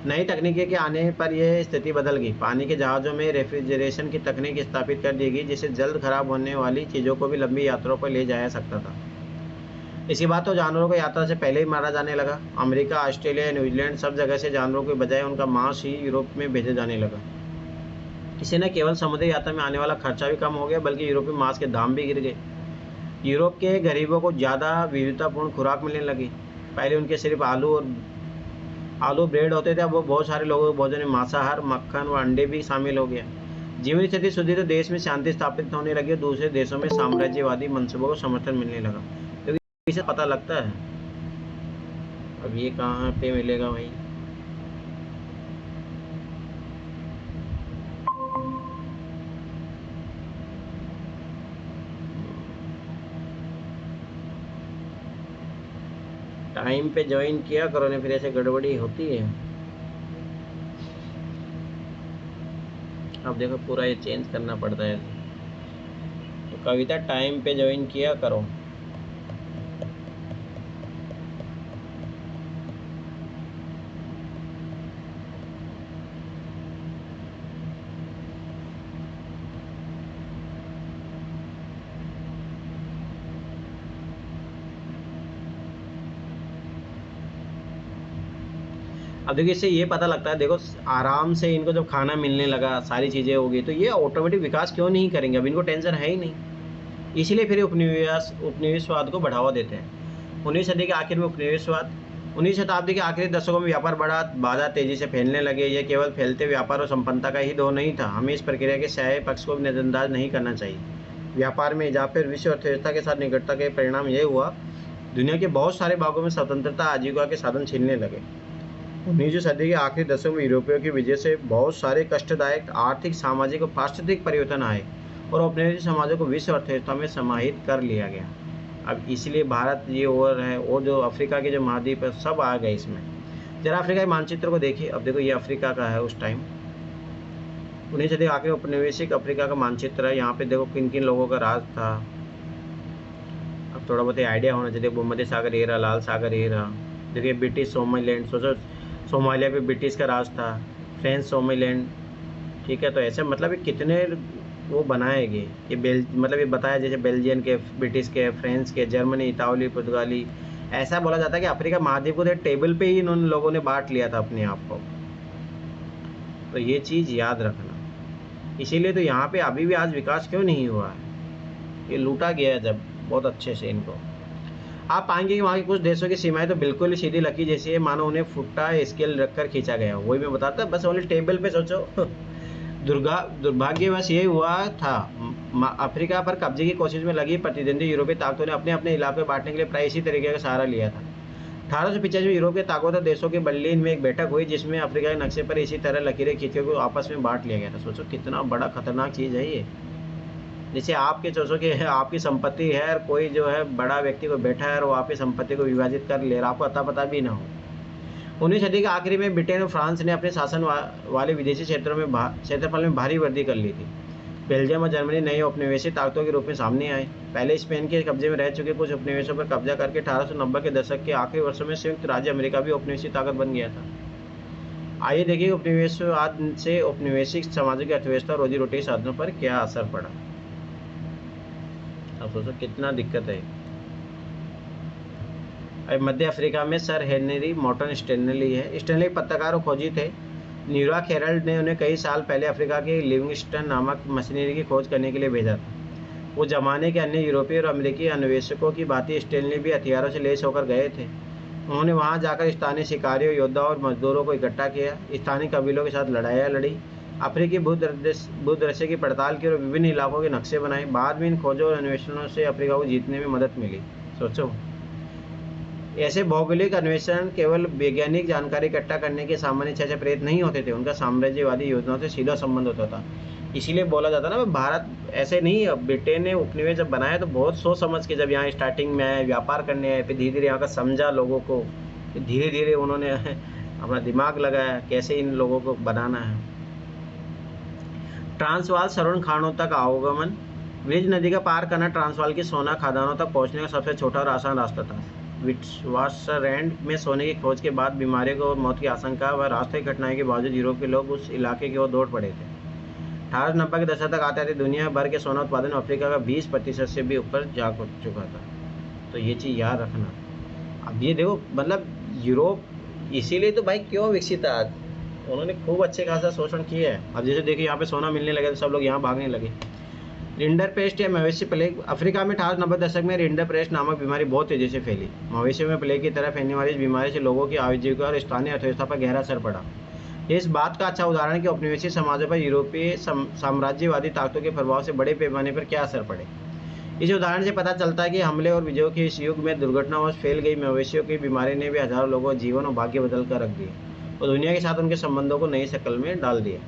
नई तकनीकी के आने पर यह स्थिति बदल गई। पानी के जहाज़ों में रेफ्रिजरेशन की तकनीक स्थापित कर दी गई, जिससे जल्द खराब होने वाली चीज़ों को भी लंबी यात्राओं पर ले जाया सकता था। इसके बाद तो जानवरों को यात्रा से पहले ही मारा जाने लगा। अमेरिका, ऑस्ट्रेलिया, न्यूजीलैंड सब जगह से जानवरों के बजाय उनका मांस ही यूरोप में भेजा जाने लगा। इससे न केवल समुद्री यात्रा में आने वाला खर्चा भी कम हो गया, बल्कि यूरोपीय मांस के दाम भी गिर गए। यूरोप के गरीबों को ज़्यादा विविधतापूर्ण खुराक मिलने लगी। पहले उनके सिर्फ आलू ब्रेड होते थे, अब वो बहुत सारे लोगों के भोजन में मांसाहार, मक्खन व अंडे भी शामिल हो गया। जीवन स्थिति सुधरी तो देश में शांति स्थापित होने लगी और दूसरे देशों में साम्राज्यवादी मंसूबों को समर्थन मिलने लगा। तो इसे पता लगता है। अब ये कहाँ पे मिलेगा भाई? टाइम पे ज्वाइन किया करो, नहीं फिर ऐसे गड़बड़ी होती है। अब देखो पूरा ये चेंज करना पड़ता है। तो कविता टाइम पे ज्वाइन किया करो। अब देखिए इससे ये पता लगता है, देखो आराम से इनको जब खाना मिलने लगा, सारी चीज़ें हो गई, तो ये ऑटोमेटिक विकास क्यों नहीं करेंगे? अब इनको टेंशन है ही नहीं, इसीलिए फिर उपनिवेशवाद को बढ़ावा देते हैं। 19वीं सदी के आखिर में उपनिवेशवाद, 19वीं शताब्दी के आखिरी दशकों में व्यापार बढ़ा, बाजार तेजी से फैलने लगे। यह केवल फैलते व्यापार और संपन्नता का ही दो नहीं था। हमें इस प्रक्रिया के स्याही पक्ष को भी नजरअंदाज नहीं करना चाहिए। व्यापार में इजाफे और विश्व अर्थव्यवस्था के साथ निकटता के परिणाम यह हुआ, दुनिया के बहुत सारे भागों में स्वतंत्रता, आजीविका के साधन छिनने लगे। 19वीं सदी के आखिरी दशकों में यूरोपियों की वजह से बहुत सारे कष्टदायक आर्थिक, सामाजिक और पारिस्थितिक परिवर्तन आए और औपनिवेशिक समाजों को विश्व अर्थव्यवस्था में समाहित कर लिया गया। अब इसलिए भारत ये और है, और जो अफ्रीका के जो महाद्वीप है सब आ गए इसमें। जरा अफ्रीका के मानचित्र को देखिए। अब देखो ये अफ्रीका का है उस टाइम, 19वीं सदी के आखिरी औपनिवेशिक अफ्रीका का मानचित्र है। यहाँ पे देखो किन किन लोगों का राज था। अब थोड़ा बहुत आइडिया होना चाहिए। भूमध्य सागर एरा, लाल सागर एरा, देखिए ब्रिटिश सोमालीलैंड, सोचो सोमालिया पे ब्रिटिश का राज था, फ्रेंच सोमालीलैंड, ठीक है। तो ऐसे मतलब कितने वो बनाए गए, ये मतलब ये बताया जैसे बेल्जियन के, ब्रिटिश के, फ्रेंच के, जर्मनी, इतावली, पुर्तगाली। ऐसा बोला जाता है कि अफ्रीका महाद्वीप को टेबल पे ही इन लोगों ने बांट लिया था अपने आप को। तो ये चीज़ याद रखना। इसीलिए तो यहाँ पे अभी भी आज विकास क्यों नहीं हुआ है, ये लूटा गया है जब बहुत अच्छे से इनको। आप पाएंगे कि वहाँ के कुछ देशों की सीमाएं तो बिल्कुल ही सीधी लकीर जैसी है, मानो उन्हें फुट्टा स्केल रखकर खींचा गया। वही मैं बताता, बस ओनली टेबल पे सोचो दुर्भाग्यवश ये हुआ था। अफ्रीका पर कब्जे की कोशिश में लगी प्रतिद्वंदी यूरोपीय ताकतों ने अपने अपने इलाके बांटने के लिए प्राय इसी तरीके का सहारा लिया था। 1895 में यूरोप के ताकतवर देशों के बर्लिन में एक बैठक हुई जिसमें अफ्रीका के नक्शे पर इसी तरह लकीरें खींचकर को आपस में बांट लिया गया था। सोचो कितना बड़ा खतरनाक चीज़ है ये। जैसे आपके सोचो कि आपकी संपत्ति है और कोई जो है बड़ा व्यक्ति को बैठा है और वो आपकी संपत्ति को विभाजित कर ले रहा, आपको अता पता भी ना हो। 19वीं सदी के आखिरी में ब्रिटेन और फ्रांस ने अपने शासन वाले विदेशी क्षेत्रों में क्षेत्रफल में भारी वृद्धि कर ली थी। बेल्जियम और जर्मनी नई उपनिवेशी ताकतों के रूप में सामने आए। पहले स्पेन के कब्जे में रह चुके कुछ उपनिवेशों पर कब्जा करके 1890 के दशक के आखिरी वर्षों में संयुक्त राज्य अमेरिका भी उपनिवेशी ताकत बन गया था। आइए देखिए उपनिवेशवाद से औपनिवेशिक समाजों की अर्थव्यवस्था रोजी रोटी के साधनों पर क्या असर पड़ा। अब सोचो कितना दिक्कत है। अब मध्य अफ्रीका में सर हेनरी मॉर्टन स्टैनली है। स्टैनली पत्रकार और खोजी थे। न्यूयॉर्क हेराल्ड ने उन्हें कई साल पहले अफ्रीका के लिविंगस्टन नामक मशीनरी की खोज करने के लिए भेजा था। वो जमाने के अन्य यूरोपीय और अमेरिकी अन्वेषकों की भांति स्टैनली भी हथियारों से लैस होकर गए थे। उन्होंने वहां जाकर स्थानीय शिकारियों, योद्धाओं और मजदूरों को इकट्ठा किया, स्थानीय कबीलों के साथ लड़ाइयाँ लड़ी, अफ्रीकी भूदृश्य की पड़ताल की और विभिन्न इलाकों के नक्शे बनाए। बाद में इन खोजों और अन्वेषणों से अफ्रीका को जीतने में मदद मिली। सोचो, ऐसे भौगोलिक अन्वेषण केवल वैज्ञानिक जानकारी इकट्ठा करने के सामान्य इच्छा से प्रेरित नहीं होते थे, उनका साम्राज्यवादी योजनाओं से सीधा संबंध होता था। इसीलिए बोला जाता ना, भारत ऐसे नहीं। अब ब्रिटेन ने उपनिवेश जब बनाया तो बहुत सोच समझ के, जब यहाँ स्टार्टिंग में आए, व्यापार करने आए, फिर धीरे धीरे यहाँ का समझा लोगों को, फिर धीरे धीरे उन्होंने अपना दिमाग लगाया कैसे इन लोगों को बनाना है। ट्रांसवाल स्वर्ण खानों तक आवागमन। ब्रिज नदी का पार करना ट्रांसवाल की सोना खदानों तक पहुंचने का सबसे छोटा और आसान रास्ता था। विट्वाटरलैंड में सोने की खोज के बाद बीमारियों और मौत की आशंका व रास्ते की कठिनाई के बावजूद यूरोप के लोग उस इलाके की ओर दौड़ पड़े थे। 1890 के दशक तक आते आते दुनिया भर के सोना उत्पादन अफ्रीका का 20% से भी ऊपर जा चुका था। तो ये चीज़ याद रखना। अब ये देखो, मतलब यूरोप इसीलिए तो भाई क्यों विकसित है आज, उन्होंने खूब अच्छे खासा शोषण किया है। अब जैसे देखिए यहाँ पे सोना मिलने लगे तो सब लोग यहाँ भागने लगे। रिंडरपेस्ट या मवेशी प्लेग। अफ्रीका में 1890 दशक में रिंडरपेस्ट नामक बीमारी बहुत तेजी से फैली। मवेशियों में प्लेग की तरह फैलने वाली इस बीमारी से लोगों की आजीविका और स्थानीय अर्थव्यवस्था पर गहरा असर पड़ा। ये इस बात का अच्छा उदाहरण है कि औपनिवेशिक समाजों पर यूरोपीय साम्राज्यवादी ताकतों के प्रभाव से बड़े पैमाने पर क्या असर पड़े। इस उदाहरण से पता चलता है कि हमले और विजयों के इस युग में दुर्घटनावश फैल गई मवेशियों की बीमारी ने भी हजारों लोगों का जीवन और भाग्य बदल कर रख दिए और दुनिया के साथ उनके संबंधों को नई शक्ल में डाल दिया।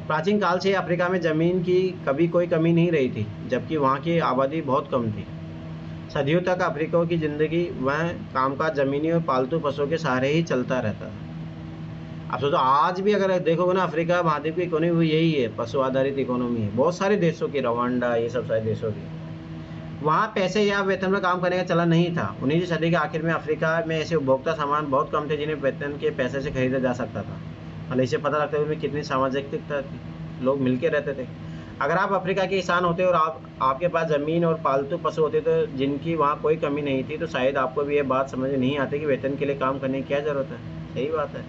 प्राचीन काल से अफ्रीका में ज़मीन की कभी कोई कमी नहीं रही थी, जबकि वहाँ की आबादी बहुत कम थी। सदियों तक अफ्रीका की ज़िंदगी वह कामकाज ज़मीनी और पालतू पशुओं के सहारे ही चलता रहता है। अब सोचो, आज भी अगर देखोगे ना, अफ्रीका महाद्वीप की इकोनॉमी यही है, पशु आधारित इकोनॉमी है। बहुत सारे देशों की, रवांडा, ये सब सारे देशों की, वहाँ पैसे या वेतन में काम करने का चलन नहीं था। 19वीं सदी के आखिर में अफ्रीका में ऐसे उपभोक्ता सामान बहुत कम थे जिन्हें वेतन के पैसे से खरीदा जा सकता था। मतलब इससे पता लगता है उनमें कितनी सामाजिकता थी, लोग मिलके रहते थे। अगर आप अफ्रीका के किसान होते और आपके पास ज़मीन और पालतू पशु होते तो जिनकी वहाँ कोई कमी नहीं थी, तो शायद आपको भी ये बात समझ में नहीं आती कि वेतन के लिए काम करने की क्या ज़रूरत है। सही बात है।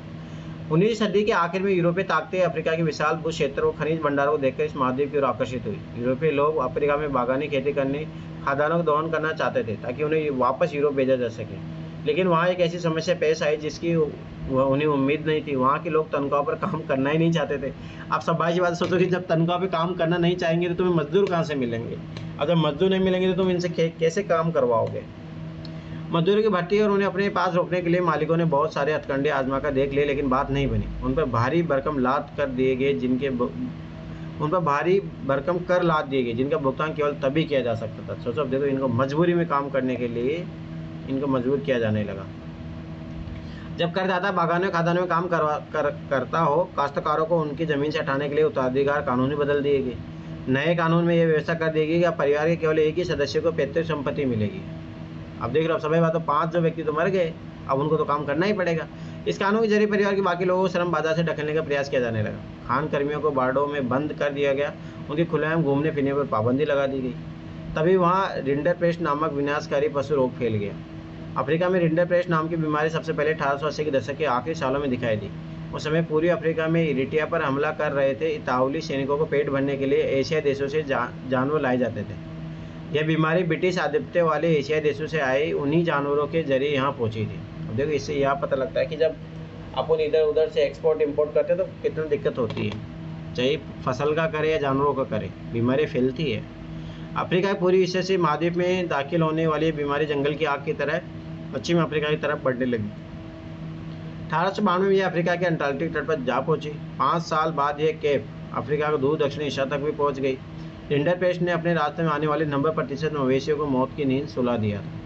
19वीं सदी के आखिर में यूरोपीय ताकतें अफ्रीका के विशाल भू क्षेत्र और खनिज भंडारों को देखकर इस महाद्वीप की ओर आकर्षित हुई। यूरोपीय लोग अफ्रीका में बागानी खेती करने, खादानों का दोहन करना चाहते थे ताकि उन्हें वापस यूरोप भेजा जा सके। लेकिन वहाँ एक ऐसी समस्या पेश आई जिसकी उन्हें उम्मीद नहीं थी। वहाँ के लोग तनख्वाह पर काम करना ही नहीं चाहते थे। आप सब भाई बात सोचो कि जब तनख्वाह पे काम करना नहीं चाहेंगे तो तुम्हें मजदूर कहाँ से मिलेंगे। अब जब मजदूर नहीं मिलेंगे तो तुम इनसे कैसे काम करवाओगे। मजदूरों की भर्ती और उन्हें अपने पास रोकने के लिए मालिकों ने बहुत सारे हथकंडे आजमा कर देख लिए, लेकिन बात नहीं बनी। उन पर भारी भरकम लाद कर दिए गए जिनका भुगतान केवल तभी किया जा सकता था। सोचो, अब देखो, इनको मजबूरी में काम करने के लिए इनको मजबूर किया जाने लगा। जब करदाता बागानों खादानों में काम करता हो, काश्तकारों को उनकी ज़मीन से हटाने के लिए उत्तराधिकार कानून भी बदल दिए गए। नए कानून में यह व्यवस्था कर दी गई कि परिवार के केवल एक ही सदस्य को पैतृक संपत्ति मिलेगी। अब देख रहे हो, अब सभी बात, तो 5 जो व्यक्ति तो मर गए, अब उनको तो काम करना ही पड़ेगा। इस कानून के जरिए परिवार के बाकी लोगों को श्रम बाजार से ढकेलने का प्रयास किया जाने लगा। खान कर्मियों को बाड़ों में बंद कर दिया गया, उनके खुलेआम घूमने फिरने पर पाबंदी लगा दी गई। तभी वहाँ रिंडरपेस्ट नामक विनाशकारी पशु रोग फैल गया। अफ्रीका में रिंडरपेस्ट नाम की बीमारी सबसे पहले 1880 के दशक के आखिरी सालों में दिखाई दी। उस समय पूर्वी अफ्रीका में इरिटिया पर हमला कर रहे थे इतालवी सैनिकों को पेट भरने के लिए एशियाई देशों से जानवर लाए जाते थे। यह बीमारी ब्रिटिश आधिपत्य वाले एशियाई देशों से आई उन्हीं जानवरों के जरिए यहाँ पहुँची थी। अब देखो, इससे यह पता लगता है कि जब अपन इधर उधर से एक्सपोर्ट इंपोर्ट करते हैं तो कितनी दिक्कत होती है। चाहे फसल का करे या जानवरों का करे, बीमारी फैलती है। अफ्रीका की पूरी विशेष से महाद्वीप में दाखिल होने वाली बीमारी जंगल की आग की तरह पश्चिम अफ्रीका की तरफ बढ़ने लगी। 1892 में यह अफ्रीका के अंटार्कटिक तट पर जा पहुंची। 5 साल बाद यह केप अफ्रीका को दूर दक्षिणी एशिया तक भी पहुंच गई। रिंडरपेस्ट ने अपने रास्ते में आने वाले 90% मवेशियों को मौत की नींद सुला दिया था।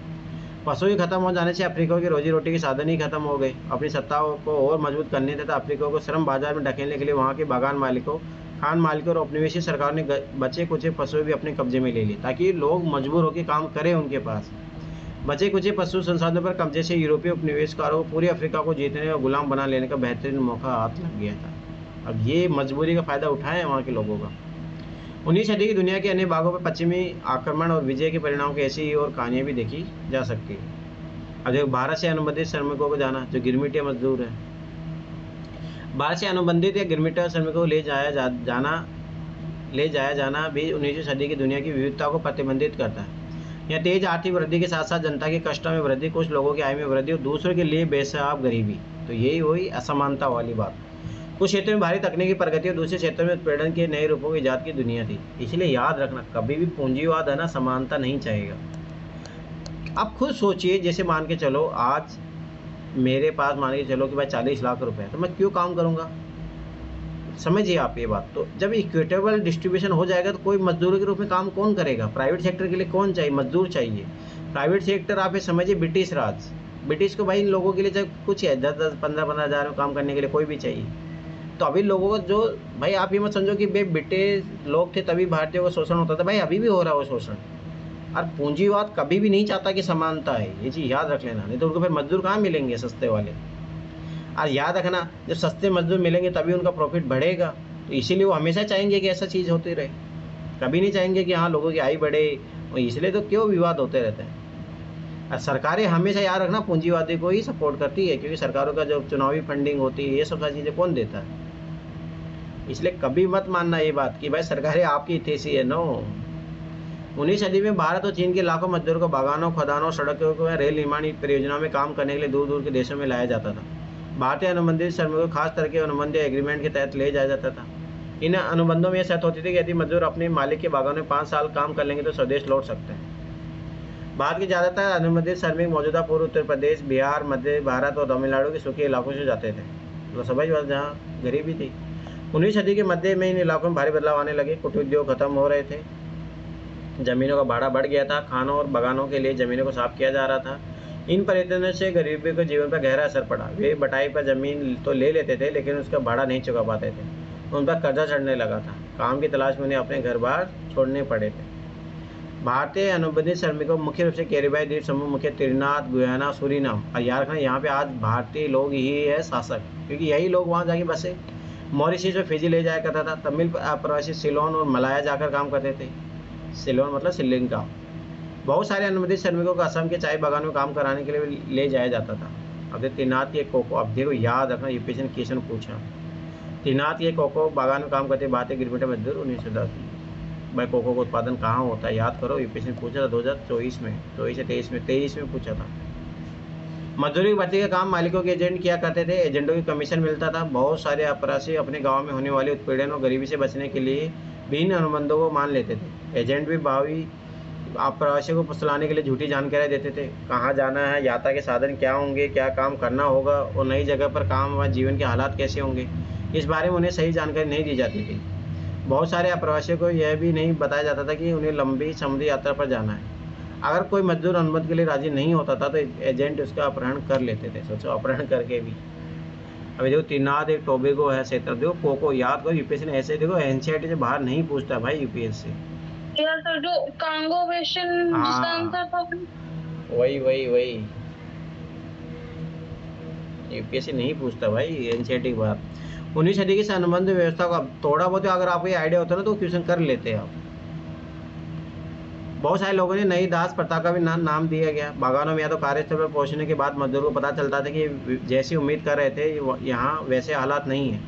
पशु ही खत्म हो जाने से अफ्रीका की रोजी रोटी के साधन ही खत्म हो गए। अपनी सत्ताओं को और मजबूत करने तथा अफ्रीका को श्रम बाजार में ढकेलने के लिए वहाँ के बागान मालिकों, खान मालिकों और औपनिवेशिक सरकार ने बचे कुचे पशु भी अपने कब्जे में ले लिए, ताकि लोग मजबूर होकर काम करें उनके पास। बचे कुचे पशु संसाधनों पर कब्जे से यूरोपीय उपनिवेशकारों को पूरी अफ्रीका को जीतने और गुलाम बना लेने का बेहतरीन मौका हाथ लग गया था। अब ये मजबूरी का फ़ायदा उठाएं वहाँ के लोगों का। 19वीं सदी की दुनिया के अन्य भागों पर पश्चिमी आक्रमण और विजय के परिणामों की ऐसी ही और कहानियाँ भी देखी जा सकती है। अब देखो, भारत से अनुबंधित श्रमिकों को जाना, जो गिरमिटिया मजदूर है। भारत से अनुबंधित या गिरमिटिया श्रमिकों को ले जाया जाना भी 19वीं सदी की दुनिया की विविधता को प्रतिबंधित करता है। यह तेज आर्थिक वृद्धि के साथ साथ जनता के कष्टों में वृद्धि, कुछ लोगों की आय में वृद्धि और दूसरों के लिए बेहिसाब गरीबी। तो यही हुई असमानता वाली बात। कुछ क्षेत्रों में भारी तकनीकी प्रगति और दूसरे क्षेत्रों में उत्पीड़न के नए रूपों की इजाद की दुनिया थी। इसलिए याद रखना, कभी भी पूंजीवाद है ना, समानता नहीं चाहेगा। अब खुद सोचिए, जैसे मान के चलो आज मेरे पास मान के चलो कि भाई 40 लाख रुपए है, तो मैं क्यों काम करूँगा? समझिए आप ये बात। तो जब इक्विटेबल डिस्ट्रीब्यूशन हो जाएगा तो कोई मजदूर के रूप में काम कौन करेगा? प्राइवेट सेक्टर के लिए कौन चाहिए? मजदूर चाहिए। प्राइवेट सेक्टर आप ये समझिए ब्रिटिश राज। ब्रिटिश को भाई इन लोगों के लिए जब कुछ है 10-10, 15-15 हज़ार में काम करने के लिए कोई भी चाहिए। तो अभी लोगों को जो भाई, आप ये मत समझो कि भाई ब्रिटिश लोग थे तभी भारतीयों को शोषण होता था। भाई अभी भी हो रहा है वो शोषण। और पूंजीवाद कभी भी नहीं चाहता कि समानता है, ये चीज़ याद रख लेना। नहीं तो उनको फिर मजदूर कहाँ मिलेंगे सस्ते वाले। और याद रखना, जब सस्ते मजदूर मिलेंगे तभी उनका प्रॉफिट बढ़ेगा। तो इसीलिए वो हमेशा चाहेंगे कि ऐसा चीज़ होती रहे, कभी नहीं चाहेंगे कि हाँ लोगों की आय बढ़े। और इसलिए तो क्यों विवाद होते रहते हैं। और सरकारें हमेशा याद रखना पूंजीवादी को ही सपोर्ट करती है, क्योंकि सरकारों का जो चुनावी फंडिंग होती है, ये सब सारी चीज़ें कौन देता है। इसलिए कभी मत मानना ये बात कि भाई सरकारें आपकी हितैषी है। नो। 19वीं सदी में भारत और चीन के लाखों मजदूरों को बागानों, खदानों, सड़कों को, रेल निर्माण परियोजनाओं में काम करने के लिए दूर दूर के देशों में लाया जाता था। भारतीय अनुबंधित श्रमिकों को खास तरह के अनुबंध या एग्रीमेंट के तहत ले जाया जाता था। इन अनुबंधों में यह शर्त होती थी कि यदि मजदूर अपने मालिक के बागान में 5 साल काम कर लेंगे तो स्वदेश लौट सकते हैं। भारत के ज़्यादातर अनुबंधित श्रमिक मौजूदा पूर्व उत्तर प्रदेश, बिहार, मध्य भारत और तमिलनाडु के सूखे इलाकों से जाते थे। तो समझ बात, जहाँ गरीबी थी। 19वीं सदी के मध्य में इन इलाकों में भारी बदलाव आने लगे। कुटीर उद्योग खत्म हो रहे थे, ज़मीनों का भाड़ा बढ़ गया था, खानों और बागानों के लिए ज़मीनों को साफ किया जा रहा था। इन परिवर्तनों से गरीबी के जीवन पर गहरा असर पड़ा। वे बटाई पर ज़मीन तो ले लेते थे, लेकिन उसका भाड़ा नहीं चुका पाते थे। उन पर कर्जा चढ़ने लगा था। काम की तलाश में उन्हें अपने घर बार छोड़ने पड़े थे। भारतीय अनुबंधित श्रमिकों मुख्य रूप से कैरिबियाई द्वीप समूह, मुख्य त्रिनाद, गुयाना, सूरीनाम। और याद रखना, यहाँ पे आज भारतीय लोग ही है शासक, क्योंकि यही लोग वहाँ जाके बसे। मॉरिशस और फिजी ले जाया करता था। तमिल प्रवासी सिलोन और मलाया जाकर काम करते थे। सिलोन मतलब श्रीलंका। बहुत सारे अनुबंधित श्रमिकों को असम के चाय बागान में काम कराने के लिए ले जाया जाता था। अब त्रिनाद के कोको, अब देखो याद रखना, यूपीएससी ने क्वेश्चन पूछा। त्रिनाद के कोको बागान में काम करते भारतीय गिरमिटिया मजदूर 1910। भाई कोको का उत्पादन कहाँ होता है याद करो, यूपीएससी ने पूछा था 2024 में, 23 में पूछा था। मजदूरी की भर्ती का काम मालिकों के एजेंट किया करते थे। एजेंटों की कमीशन मिलता था। बहुत सारे अप्रवासी अपने गाँव में होने वाले उत्पीड़न और गरीबी से बचने के लिए भिन्न अनुबंधों को मान लेते थे। एजेंट भी भावी अप्रवासियों को फुसलाने के लिए झूठी जानकारी देते थे। कहाँ जाना है, यात्रा के साधन क्या होंगे, क्या काम करना होगा और नई जगह पर काम व जीवन के हालात कैसे होंगे, इस बारे में उन्हें सही जानकारी नहीं दी जाती थी। बहुत सारे अप्रवासियों को यह भी नहीं बताया जाता था कि उन्हें लंबी समुद्री यात्रा पर जाना है। अगर कोई मजदूर अनुमति के लिए राजी नहीं होता था तो एजेंट उसका अपहरण कर लेते थे। सोचो, अपहरण करके भी। अभी देखो त्रिनाद एक टोबैगो है क्षेत्र। देखो कोको याद करो, यूपीएससी ने ऐसे देखो एनसीईआरटी से बाहर नहीं पूछता भाई यूपीएससी। यार सर, जो कांगो बेसिन जिसका आंसर था वही यूपीएससी नहीं पूछता भाई एनसीईआरटी के बाहर। 19वीं सदी की अनुबंध व्यवस्था को थोड़ा बहुत अगर आपको ये आइडिया होता है ना तो क्वेश्चन कर लेते हैं आप। बहुत सारे लोगों ने नई दास प्रथा का भी नाम दिया गया। बागानों में या तो कार्यस्थल पर पहुंचने के बाद मजदूरों को पता चलता था कि जैसी उम्मीद कर रहे थे यहाँ वैसे हालात नहीं है।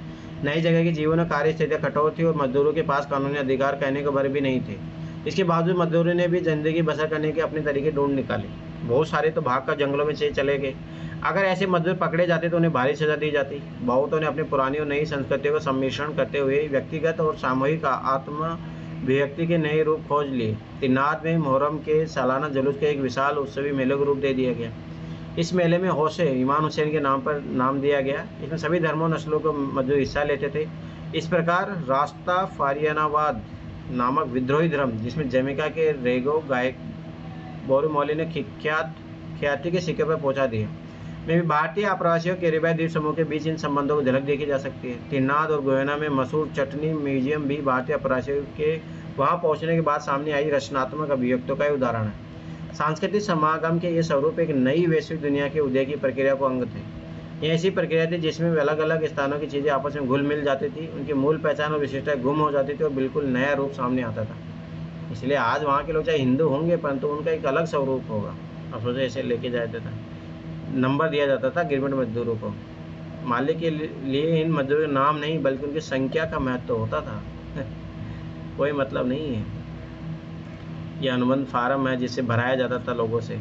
नई जगह की जीवन और कार्य स्थितियाँ कठोर थी और मजदूरों के पास कानूनी अधिकार कहने को भर भी नहीं थे। इसके बावजूद मजदूरों ने भी ज़िंदगी बसर करने के अपने तरीके ढूंढ निकाले। बहुत सारे तो भाग कर जंगलों में चले गए। अगर ऐसे मजदूर पकड़े जाते तो उन्हें भारी सजा दी जाती। बहुतों ने अपनी पुरानी और नई संस्कृतियों का सम्मिश्रण करते हुए व्यक्तिगत और सामूहिक आत्म अभिव्यक्ति के नए रूप खोज लिए। तिन्नाद में मुहर्रम के सालाना जुलूस के एक विशाल उत्सवी मेले को रूप दे दिया गया। इस मेले में हौसे इमाम हुसैन के नाम पर नाम दिया गया। इसमें सभी धर्मों नस्लों के मजदूर हिस्सा लेते थे। इस प्रकार रास्ताफारियानावाद नामक विद्रोही धर्म, जिसमें जमैका के रेगो गायक बोरू मौली ने ख्याति के शिखर पर पहुंचा दिया, में भी भारतीय आप्रवासियों के कैरिबियाई द्वीप समूह के बीच इन संबंधों को झलक देखी जा सकती है। त्रिनाद और गुयाना में मशहूर चटनी म्यूजियम भी भारतीय आप्रवासियों के वहां पहुंचने के बाद सामने आई रचनात्मक अभिव्यक्तियों का उदाहरण है। सांस्कृतिक समागम के ये स्वरूप एक नई वैश्विक दुनिया के उदय की प्रक्रिया को अंग थे। यह ऐसी प्रक्रिया थी जिसमें अलग अलग स्थानों की चीज़ें आपस में घुल मिल जाती थी, उनकी मूल पहचान और विशिष्टता गुम हो जाती थी और बिल्कुल नया रूप सामने आता था। इसलिए आज वहाँ के लोग चाहे हिंदू होंगे परंतु उनका एक अलग स्वरूप होगा। अब सोचो ऐसे लेके जाता था, नंबर दिया जाता था गिरमिट मजदूरों को। मालिक के लिए इन मजदूरों के नाम नहीं बल्कि उनकी संख्या का महत्व होता था। कोई मतलब नहीं है। यह अनुबंध फार्म है जिसे भराया जाता था लोगों से।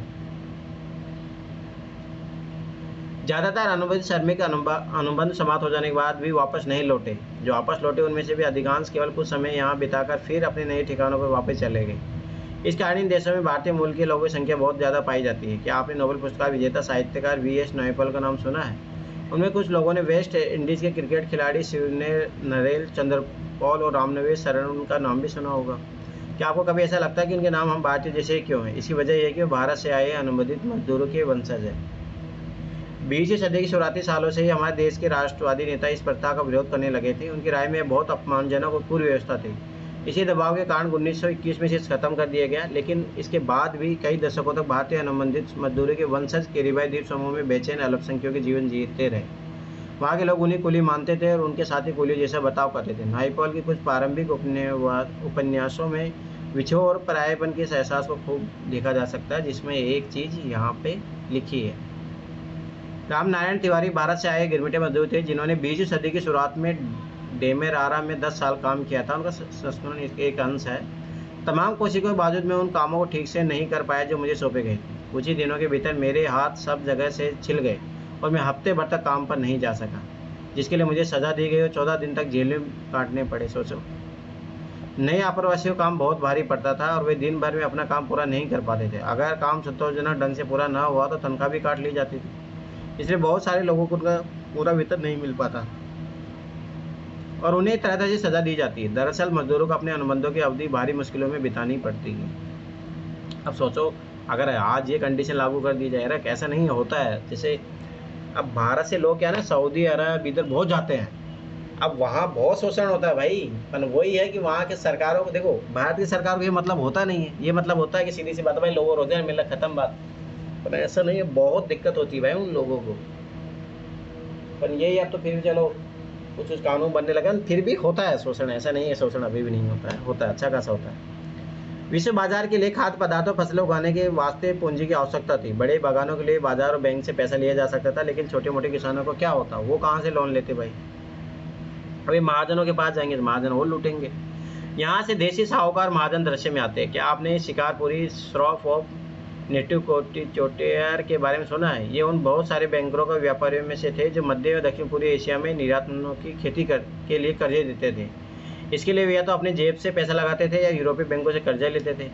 ज़्यादातर अनुबंधित श्रमिक अनुबंध समाप्त हो जाने के बाद भी वापस नहीं लौटे। जो वापस लौटे उनमें से भी अधिकांश केवल कुछ समय यहाँ बिताकर फिर अपने नए ठिकानों पर वापस चले गए। इस कारण इन देशों में भारतीय मूल के लोगों की संख्या बहुत ज़्यादा पाई जाती है। क्या आपने नोबेल पुरस्कार विजेता साहित्यकार V.S. नायपॉल का नाम सुना है? उनमें कुछ लोगों ने वेस्ट इंडीज़ के क्रिकेट खिलाड़ी नरेल चंद्रपॉल और रामनिवास शरण का नाम भी सुना होगा। क्या आपको कभी ऐसा लगता है कि उनके नाम हम भारतीय जैसे क्यों हैं? इसकी वजह यह है कि वे भारत से आए अनुबंधित मजदूरों के वंशज हैं। 20वीं सदी के शुरुआती सालों से ही हमारे देश के राष्ट्रवादी नेता इस प्रथा का विरोध करने लगे थे। उनकी राय में बहुत अपमानजनक और पूर्व व्यवस्था थी। इसी दबाव के कारण 1921 में इसे खत्म कर दिया गया, लेकिन इसके बाद भी कई दशकों तक भारतीय अनुबंधित मजदूरों के वंशज कैरिबियाई द्वीप समूह में बेचैन अल्पसंख्यकों के जीवन जीते रहे। वहाँ के लोग उन्हें कुली मानते थे और उनके साथी कुली जैसा बर्ताव करते थे। नायपॉल की कुछ प्रारंभिक उपन्यासों में विछोह और परायेपन के इस एहसास को खूब देखा जा सकता है, जिसमें एक चीज़ यहाँ पे लिखी है। रामनारायण तिवारी भारत से आए गिरमिटे मजदूर थे जिन्होंने 20वीं सदी की शुरुआत में डेमेरारा में 10 साल काम किया था। उनका संस्मरण एक अंश है। तमाम कोशिशों के बावजूद मैं उन कामों को ठीक से नहीं कर पाया जो मुझे सौंपे गए थे। कुछ ही दिनों के भीतर मेरे हाथ सब जगह से छिल गए और मैं हफ्ते भर तक काम पर नहीं जा सका, जिसके लिए मुझे सज़ा दी गई और 14 दिन तक जेल में काटने पड़े। सोचो, नए आप्रवासियों का काम बहुत भारी पड़ता था और वे दिन भर में अपना काम पूरा नहीं कर पाते थे। अगर काम संतोषजनक ढंग से पूरा न हुआ तो तनख्वाह भी काट ली जाती थी। इसलिए बहुत सारे लोगों को उनका पूरा वेतन नहीं मिल पाता और उन्हें तरह तरह से सज़ा दी जाती है। दरअसल मजदूरों को अपने अनुबंधों की अवधि भारी मुश्किलों में बितानी पड़ती है। अब सोचो, अगर आज ये कंडीशन लागू कर दी जाए, ऐसा नहीं होता है। जैसे अब भारत से लोग क्या है ना, सऊदी अरब इधर बहुत जाते हैं। अब वहाँ बहुत शोषण होता है भाई, पर वही है कि वहाँ के सरकारों को देखो, भारत की सरकार को ये मतलब होता नहीं है। ये मतलब होता है कि सीधी सी बात है भाई, लोगों को रोजगार मिल रहा, खत्म बात। पर ऐसा नहीं है, बहुत दिक्कत होती है भाई उन लोगों को। पर यही अब तो फिर चलो कुछ कानून बनने लगा, फिर भी होता है शोषण। ऐसा नहीं है शोषण अभी भी नहीं होता है, होता है, अच्छा खासा होता है। विश्व बाजार के लिए खाद्य पदार्थों फसलें उगाने के वास्ते पूंजी की आवश्यकता थी। बड़े बागानों के लिए बाजार और बैंक से पैसा लिया जा सकता था, लेकिन छोटे मोटे किसानों को क्या होता, वो कहाँ से लोन लेते भाई? अभी महाजनों के पास जाएंगे तो महाजन वो लूटेंगे। यहाँ से देसी साहूकार महाजन दृश्य में आते हैं। क्या आपने शिकारपुरी श्रॉफ ऑफ नेटिव कोटी चोटियार के बारे में सुना है? ये उन बहुत सारे बैंकरों का व्यापारियों में से थे जो मध्य और दक्षिण पूर्वी एशिया में निर्यातों की खेती के लिए कर्जे देते थे। इसके लिए वे या तो अपने जेब से पैसा लगाते थे या यूरोपीय बैंकों से कर्जा लेते थे।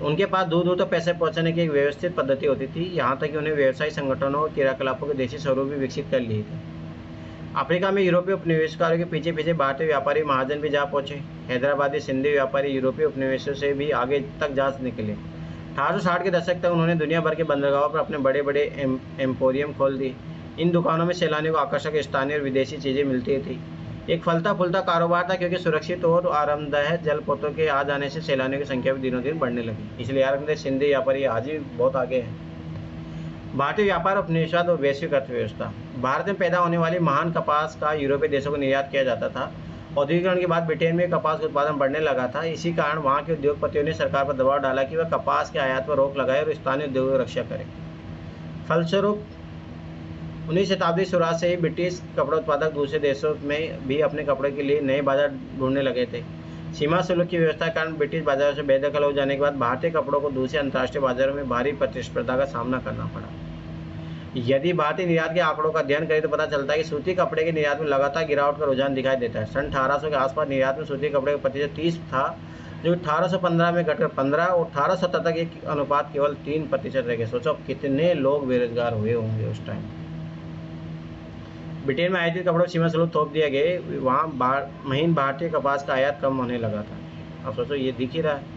उनके पास दूर दूर तक पैसे पहुंचाने की एक व्यवस्थित पद्धति होती थी, यहाँ तक कि उन्हें व्यवसायिक संगठनों और क्रियाकलापों के देशी स्वरूप भी विकसित कर लिए थे। अफ्रीका में यूरोपीय उपनिवेशकारों के पीछे पीछे भारतीय व्यापारी महाजन भी जा पहुंचे। हैदराबादी सिंधी व्यापारी यूरोपीय उपनिवेशों से भी आगे तक जा निकले। 1860 के दशक तक उन्होंने दुनिया भर के बंदरगाहों पर अपने बड़े बड़े एम्पोरियम खोल दिए। इन दुकानों में सैलानियों को आकर्षक स्थानीय और विदेशी चीज़ें मिलती थी। एक फलता फूलता कारोबार था, क्योंकि सुरक्षित और आरामदायक जलपोतों के आ जाने से सैलानियों की संख्या भी दिनों दिन बढ़ने लगी। इसलिए यार सिंधी व्यापारी आज भी बहुत आगे हैं। भारतीय व्यापार उपनिवेशवाद और वैश्विक अर्थव्यवस्था। भारत में पैदा होने वाली महान कपास का यूरोपीय देशों को निर्यात किया जाता था। औद्योगिकरण के बाद ब्रिटेन में कपास का उत्पादन बढ़ने लगा था। इसी कारण वहाँ के उद्योगपतियों ने सरकार पर दबाव डाला कि वह कपास के आयात पर रोक लगाए और स्थानीय उद्योगों की रक्षा करे। फलस्वरूप 19वीं शताब्दी की शुरुआत से ही ब्रिटिश कपड़ा उत्पादक दूसरे देशों में भी अपने कपड़े के लिए नए बाजार ढूंढने लगे थे। सीमा शुल्क की व्यवस्था के कारण ब्रिटिश बाजारों से बेदखल हो जाने के बाद भारतीय कपड़ों को दूसरे अंतर्राष्ट्रीय बाजारों में भारी प्रतिस्पर्धा का सामना करना पड़ा। यदि भारतीय निर्यात के आंकड़ों का अध्ययन करें तो पता चलता है कि सूती कपड़े के निर्यात में लगातार गिरावट का रुझान दिखाई देता है। सन 1800 के आसपास निर्यात में सूती कपड़े का प्रतिशत 30 था, जो 1815 में घटकर 15 और 1870 तक एक अनुपात केवल 3% रह गए। सोचो कितने लोग बेरोजगार हुए होंगे उस टाइम। ब्रिटेन में आयातित कपड़ों सीमा शुल्क थोप दिए गए, वहाँ महीन भारतीय कपास का आयात कम होने लगा था। अब सोचो ये दिख ही रहा है।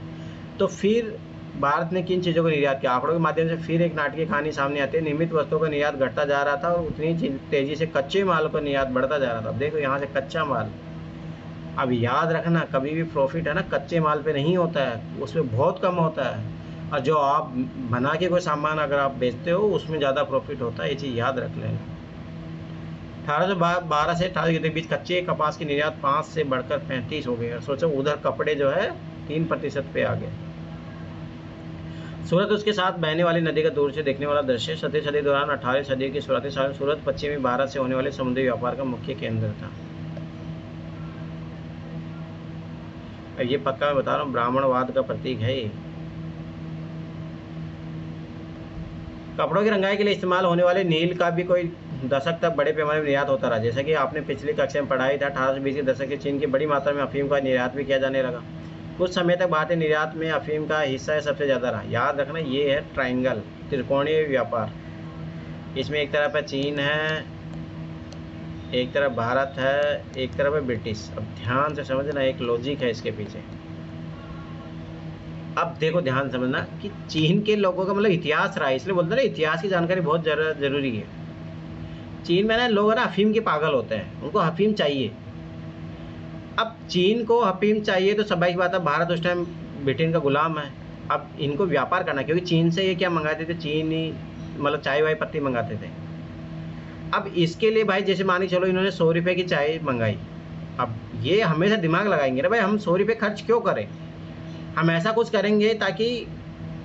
तो फिर भारत ने किन चीज़ों को निर्यात किया? आंकड़ों के माध्यम से फिर एक नाटकीय कहानी सामने आती है। निर्मित वस्तुओं का निर्यात घटता जा रहा था और उतनी तेजी से कच्चे माल का निर्यात बढ़ता जा रहा था। अब देखो यहाँ से कच्चा माल, अब याद रखना कभी भी प्रॉफिट है ना कच्चे माल पे नहीं होता है, उसमें बहुत कम होता है। और जो आप बना के कोई सामान अगर आप बेचते हो उसमें ज़्यादा प्रॉफिट होता है, ये चीज़ याद रख लेना। 1812 से 18 के बीच कच्चे कपास की निर्यात 5 से बढ़कर 35 हो गई। सोचो उधर कपड़े जो है 3% पे आ गए। सूरत उसके साथ बहने वाली नदी का दूर से देखने वाला दृश्य। 17वीं सदी दौरान 18वीं सदी की शुरुआती साल में सूरत पश्चिमी भारत से होने वाले समुद्री व्यापार का मुख्य केंद्र था। ये पक्का मैं बता रहा हूँ, ब्राह्मणवाद का प्रतीक है ये। कपड़ों की रंगाई के लिए इस्तेमाल होने वाले नील का भी कोई दशक तक बड़े पैमाने पर निर्यात होता रहा। जैसा कि आपने पिछली कक्षा में पढ़ाई था, 1820 के दशक के चीन की बड़ी मात्रा में अफीम का निर्यात भी किया जाने लगा। कुछ समय तक भारतीय निर्यात में अफीम का हिस्सा सबसे ज़्यादा रहा। याद रखना ये है ट्रायंगल, त्रिकोणीय व्यापार। इसमें एक तरफ है चीन है, एक तरफ भारत है, एक तरफ है ब्रिटिश। अब ध्यान से समझना, एक लॉजिक है इसके पीछे। अब देखो ध्यान समझना कि चीन के लोगों का मतलब इतिहास रहा है, इसलिए बोलते हैं ना इतिहास की जानकारी बहुत जरूरी है। चीन में ना लोग ना अफीम के पागल होते हैं, उनको अफीम चाहिए। अब चीन को अफीम चाहिए तो स्वाभाविक बात है, भारत उस टाइम ब्रिटेन का गुलाम है। अब इनको व्यापार करना, क्योंकि चीन से ये क्या मंगाते थे, चीनी मतलब चाय वाय पत्ती मंगाते थे। अब इसके लिए भाई जैसे मान के चलो इन्होंने 100 रुपये की चाय मंगाई। अब ये हमेशा दिमाग लगाएंगे ना भाई, हम 100 रुपये खर्च क्यों करें, हम ऐसा कुछ करेंगे ताकि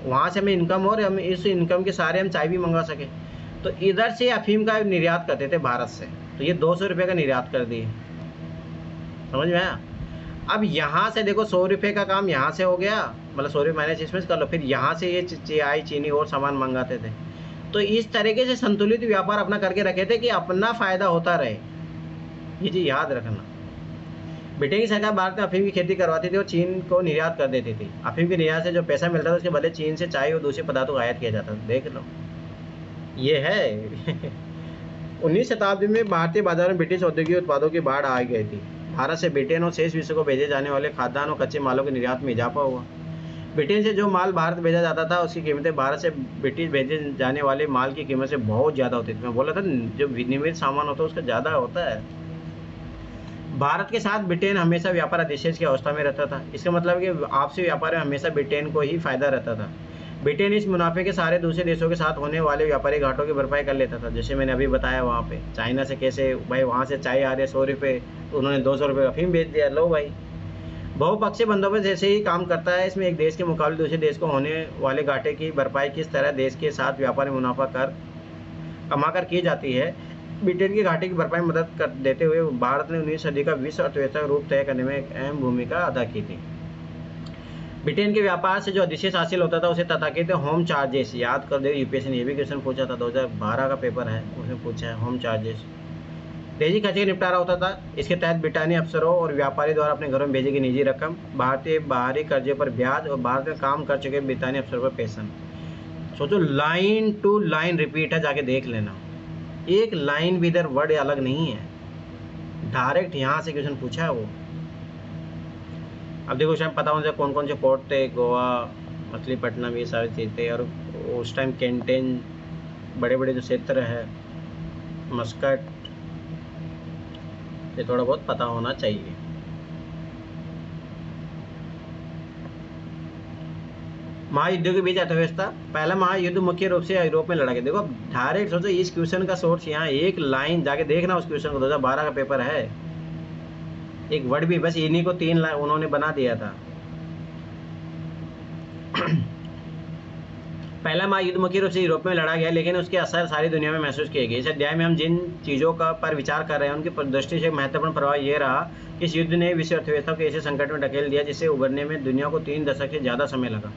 वहाँ से हमें इनकम हो और हम इस इनकम के सारे हम चाय भी मंगा सकें। तो इधर से अफीम का निर्यात करते थे भारत से, तो ये 200 रुपये का निर्यात कर दिए। समझ में आया? अब यहाँ से देखो 100 रुपये का काम यहाँ से हो गया, मतलब 100 रुपये माइनस इसमें कर लो, फिर यहाँ से ये चाय चीनी और सामान मंगाते थे। तो इस तरीके से संतुलित व्यापार अपना करके रखे थे कि अपना फायदा होता रहे। ये चीज़ याद रखना। ब्रिटेन की सरकार भारत में अफीम की खेती करवाती थी और चीन को निर्यात कर देती थी। अफीम के निर्यात से जो पैसा मिलता था उसके बदले चीन से चाय और दूसरे पदार्थों का आयात किया जाता था। देख लो ये है 19वीं शताब्दी में भारतीय बाजार में ब्रिटिश औद्योगिक उत्पादों की बाढ़ आ गई थी। भारत से ब्रिटेन और शेष विश्व को भेजे जाने वाले खाद्यान्न और कच्चे मालों के निर्यात में इजाफा हुआ। ब्रिटेन से जो माल भारत भेजा जाता था उसकी कीमतें भारत से ब्रिटिश भेजे जाने वाले माल की कीमत से बहुत ज़्यादा होती थी। मैं बोला था जो विनिर्मित सामान होता है उसका ज़्यादा होता है। भारत के साथ ब्रिटेन हमेशा व्यापार अधिशेष की अवस्था में रहता था। इसका मतलब कि आपसी व्यापार में हमेशा ब्रिटेन को ही फायदा रहता था। ब्रिटेन इस मुनाफे के सारे दूसरे देशों के साथ होने वाले व्यापारिक घाटों की भरपाई कर लेता था। जैसे मैंने अभी बताया वहाँ पे चाइना से कैसे भाई वहाँ से चाय आ रही है 100 रुपये, तो उन्होंने 200 रुपये अफीम बेच दिया। लो भाई, बहुपक्षीय बंदोबस्त ऐसे ही काम करता है। इसमें एक देश के मुकाबले दूसरे देश को होने वाले घाटे की भरपाई किस तरह देश के साथ व्यापार में मुनाफा कमाकर की जाती है। ब्रिटेन की घाटे की भरपाई में मदद कर देते हुए भारत ने 19वीं सदी का विश्व अर्थव्यवस्था का रूप तय करने में एक अहम भूमिका अदा की थी। ब्रिटेन के व्यापार से जो अधिशेष हासिल होता था उसे तथाकथित होम चार्जेस, याद कर दे, यूपीएससी ने ये भी क्वेश्चन पूछा था, 2012 का पेपर है उसमें पूछा है। होम चार्जेस तेजी खर्चे का निपटारा होता था। इसके तहत ब्रिटानिया अफसरों और व्यापारी द्वारा अपने घरों में भेजी गई निजी रकम, भारतीय बाहरी कर्जे पर ब्याज और भारत में काम कर चुके ब्रिटानिया अफसरों पर पेंशन। सोचो लाइन टू लाइन रिपीट है, जाके देख लेना। एक लाइन भी इधर वर्ड अलग नहीं है, डायरेक्ट यहाँ से क्वेश्चन पूछा है वो। अब देखो उस टाइम पता होना कौन कौन से पोर्ट थे, गोवा, मछलीपट्टनम, ये सारी चीज़ थे। और उस टाइम कैंटेन, बड़े बड़े जो क्षेत्र है, मस्कट, ये थोड़ा बहुत पता होना चाहिए। महायुद्धों के बीच अर्थव्यवस्था। पहला महायुद्ध मुख्य रूप से यूरोप में लड़ा गया। देखो डायरेक्ट सोचो इस क्वेश्चन का सोर्स यहाँ एक लाइन जाके देखना उस क्वेश्चन को, 2012 का पेपर है। एक वर्ड भी बस इन्हीं को 3 लाइन उन्होंने बना दिया था। पहला महायुद्ध मुख्य रूप से यूरोप में लड़ा गया, लेकिन उसके असर सारी दुनिया में महसूस किए गए। इस अध्याय में हम जिन चीज़ों का पर विचार कर रहे हैं उनकी दृष्टि से महत्वपूर्ण प्रभाव ये रहा कि इस युद्ध ने विश्व अर्थव्यवस्था को ऐसे संकट में ढकेल दिया जिससे उभरने में दुनिया को 3 दशक से ज़्यादा समय लगा।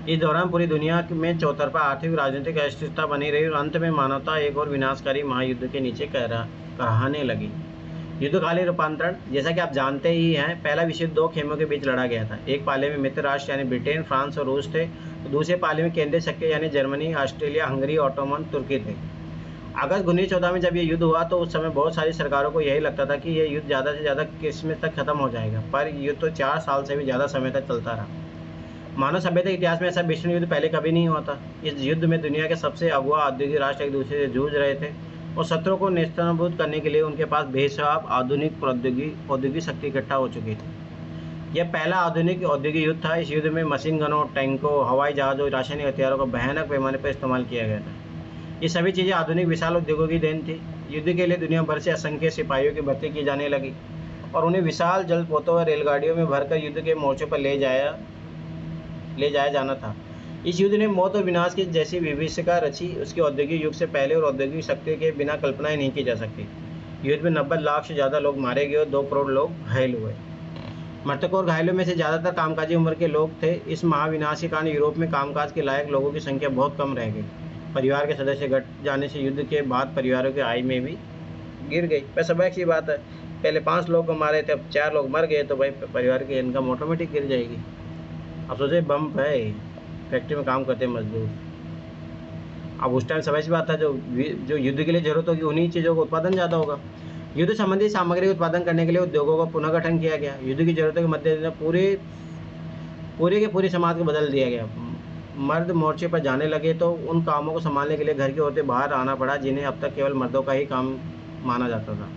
इस दौरान पूरी दुनिया में चौतरफा आर्थिक राजनीतिक अस्थिरता बनी रही और अंत में मानवता एक और विनाशकारी महायुद्ध के नीचे कराहने लगी। युद्धकालीन रूपांतरण, जैसा कि आप जानते ही हैं, पहला विश्व युद्ध दो खेमों के बीच लड़ा गया था। एक पाले में मित्र राष्ट्र यानी ब्रिटेन, फ्रांस और रूस थे, तो दूसरे पाले में केंद्रीय शक्ति यानी जर्मनी, ऑस्ट्रेलिया, हंगरी, ऑटोमन तुर्की थे। अगस्त 1914 में जब ये युद्ध हुआ तो उस समय बहुत सारी सरकारों को यही लगता था कि ये युद्ध ज़्यादा से ज़्यादा किसमें तक खत्म हो जाएगा, पर युद्ध तो 4 साल से भी ज़्यादा समय तक चलता रहा। मानव सभ्यता के इतिहास में ऐसा विश्व युद्ध पहले कभी नहीं हुआ था। इस युद्ध में दुनिया के सबसे अगुआ औद्योगिक राष्ट्र एक दूसरे से जूझ रहे थे और शत्रुओं को नेस्तनाबूद करने के लिए उनके पास बेहिसाब आधुनिक औद्योगिक शक्ति इकट्ठा हो चुकी थी। यह पहला आधुनिक औद्योगिक युद्ध था। इस युद्ध में मशीन गनों, टैंकों, हवाई जहाज़ों, रासायनिक हथियारों का भयानक पैमाने पर इस्तेमाल किया गया था। ये सभी चीज़ें आधुनिक विशाल उद्योगों की देन थी। युद्ध के लिए दुनिया भर से असंख्य सिपाहियों की भर्ती की जाने लगी और उन्हें विशाल जलपोतों और रेलगाड़ियों में भरकर युद्ध के मोर्चों पर ले जाया जाना था। इस युद्ध ने मौत और विनाश की जैसी विभीषिका रची, उसके औद्योगिक युग से पहले और औद्योगिक शक्ति के बिना कल्पना ही नहीं की जा सकती। युद्ध में 90 लाख से ज़्यादा लोग मारे गए और 2 करोड़ लोग घायल हुए। मृतकों और घायलों में से ज़्यादातर कामकाजी उम्र के लोग थे। इस महाविनाश के कारण यूरोप में कामकाज के लायक लोगों की संख्या बहुत कम रह गई। परिवार के सदस्य घट जाने से युद्ध के बाद परिवारों की आय में भी गिर गई। वह स्वाभाविक सी बात है, पहले 5 लोग को मारे थे, अब 4 लोग मर गए तो भाई परिवार की इनकम ऑटोमेटिक गिर जाएगी। अब सोचे बम है, फैक्ट्री में काम करते हैं मजदूर। अब उस टाइम स्वाभाविक सी बात था, जो युद्ध के लिए जरूरत होगी उन्हीं चीज़ों का उत्पादन ज़्यादा होगा। युद्ध संबंधी सामग्री उत्पादन करने के लिए उद्योगों का पुनर्गठन किया गया। युद्ध की जरूरतों के मद्देनजर पूरे समाज को बदल दिया गया। मर्द मोर्चे पर जाने लगे तो उन कामों को संभालने के लिए घर की औरतें बाहर आना पड़ा, जिन्हें अब तक केवल मर्दों का ही काम माना जाता था।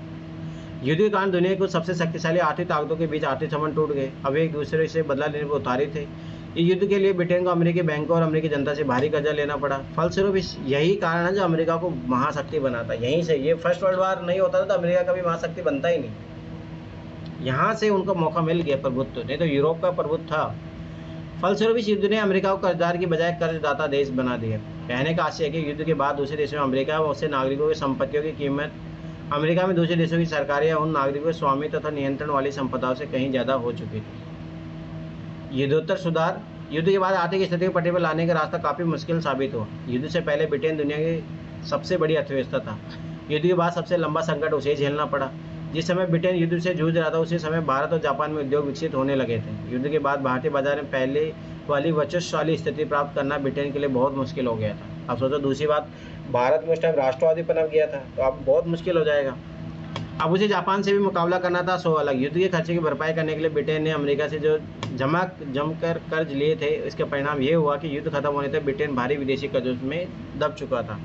युद्ध के कारण दुनिया की सबसे शक्तिशाली आर्थिक ताकतों के बीच आर्थिक संबंध टूट गए। अब एक दूसरे से बदला लेने पर उतारे थे। इस युद्ध के लिए ब्रिटेन को अमेरिकी बैंकों और अमेरिकी जनता से भारी कर्जा लेना पड़ा। फलस्वरूप यही कारण है जो अमेरिका को महाशक्ति बनाता। यहीं से ये फर्स्ट वर्ल्ड वार नहीं होता था तो अमेरिका का भी महाशक्ति बनता ही नहीं। यहाँ से उनको मौका मिल गया प्रभुत्व, नहीं तो यूरोप का प्रभुत्व था। फलस्वरूप इस युद्ध ने अमेरिका को कर्जदार की बजाय कर्जदाता देश बना दिया। कहने का आशय है कि युद्ध के बाद दूसरे देशों में अमेरिका और उससे नागरिकों की संपत्तियों की कीमत अमेरिका में दूसरे देशों की सरकारें या उन नागरिकों के स्वामी तथा नियंत्रण वाली संपदाओं से कहीं ज़्यादा हो चुकी थी। युद्धोत्तर सुधार। युद्ध के बाद आर्थिक स्थिति को पटरी पर लाने का रास्ता काफ़ी मुश्किल साबित हुआ। युद्ध से पहले ब्रिटेन दुनिया की सबसे बड़ी अर्थव्यवस्था था। युद्ध के बाद सबसे लंबा संकट उसे झेलना पड़ा। जिस समय ब्रिटेन युद्ध से जूझ रहा था उसी समय भारत और जापान में उद्योग विकसित होने लगे थे। युद्ध के बाद भारतीय बाजार में पहले वाली वर्चस्वशाली स्थिति प्राप्त करना ब्रिटेन के लिए बहुत मुश्किल हो गया था। अब सोचो दूसरी बात, भारत में उस टाइम राष्ट्रवादी पनप गया था तो अब बहुत मुश्किल हो जाएगा। अब उसे जापान से भी मुकाबला करना था, सो अलग। युद्ध के खर्चे की भरपाई करने के लिए ब्रिटेन ने अमेरिका से जो जमकर कर्ज लिए थे, इसका परिणाम ये हुआ कि युद्ध खत्म होने तक ब्रिटेन भारी विदेशी कर्जों में दब चुका था।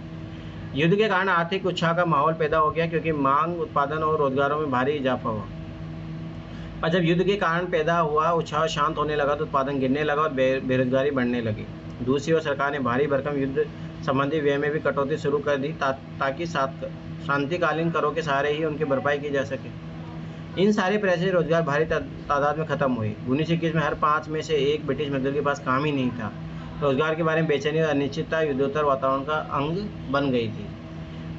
युद्ध के कारण आर्थिक उत्साह का माहौल पैदा हो गया क्योंकि मांग, उत्पादन और रोजगारों में भारी इजाफा हुआ। और जब युद्ध के कारण पैदा हुआ उत्साह शांत होने लगा तो उत्पादन गिरने लगा और बेरोजगारी बढ़ने लगी। दूसरी ओर सरकार ने भारी भरकम युद्ध संबंधी व्यय में भी कटौती शुरू कर दी ताकि शांतिकालीन करों के सहारे ही उनकी भरपाई की जा सके। इन सारे प्रयास से रोजगार भारी तादाद में खत्म हुई। 1921 में हर 5 में से 1 ब्रिटिश मजदूर के पास काम ही नहीं था। रोजगार के बारे में बेचैनी और अनिश्चितता युद्धोत्तर वातावरण का अंग बन गई थी।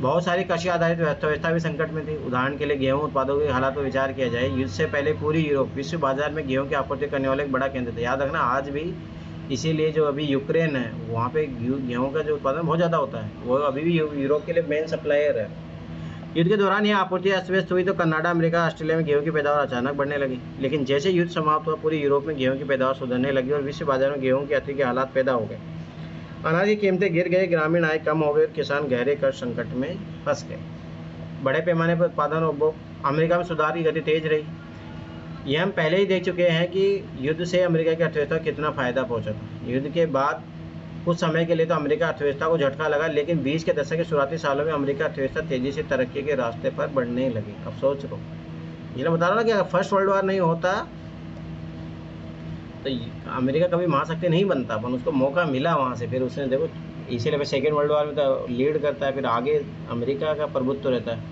बहुत सारी कृषि आधारित व्यवस्था भी संकट में थी। उदाहरण के लिए गेहूं उत्पादों के हालात पर विचार किया जाए। युद्ध से पहले पूरी यूरोप विश्व बाजार में गेहूं की आपूर्ति करने वाला एक बड़ा केंद्र था। याद रखना आज भी, इसीलिए जो अभी यूक्रेन है वहाँ पे गेहूं का जो उत्पादन बहुत ज़्यादा होता है, वो अभी भी यूरोप के लिए मेन सप्लायर है। युद्ध के दौरान यह आपूर्ति अस्त व्यस्त हुई तो कनाडा, अमेरिका, ऑस्ट्रेलिया में गेहूं की पैदावार अचानक बढ़ने लगी। लेकिन जैसे युद्ध समाप्त हुआ पूरी यूरोप में गेहूं की पैदावार सुधरने लगी और विश्व बाजार में गेहूं की अति के हालात पैदा हो गए। अनाज की कीमतें गिर गई, ग्रामीण आय कम हो गई और किसान गहरे कर्ज संकट में फंस गए। बड़े पैमाने पर उत्पादन और उपभोग। अमेरिका में सुधार की गति तेज रही। यह हम पहले ही देख चुके हैं कि युद्ध से अमेरिका की अर्थव्यवस्था को कितना फायदा पहुंचा था। युद्ध के बाद कुछ समय के लिए तो अमेरिका अर्थव्यवस्था को झटका लगा, लेकिन 20 के दशक के शुरुआती सालों में अमेरिका अर्थव्यवस्था तेजी से तरक्की के रास्ते पर बढ़ने लगी। अब सोच लो, ये बता रहा ना कि अगर फर्स्ट वर्ल्ड वार नहीं होता तो अमेरिका कभी महाशक्ति नहीं बनता, पर उसको मौका मिला वहाँ से। फिर उसने देखो, इसीलिए सेकेंड वर्ल्ड वार में तो लीड करता है, फिर आगे अमेरिका का प्रभुत्व रहता है।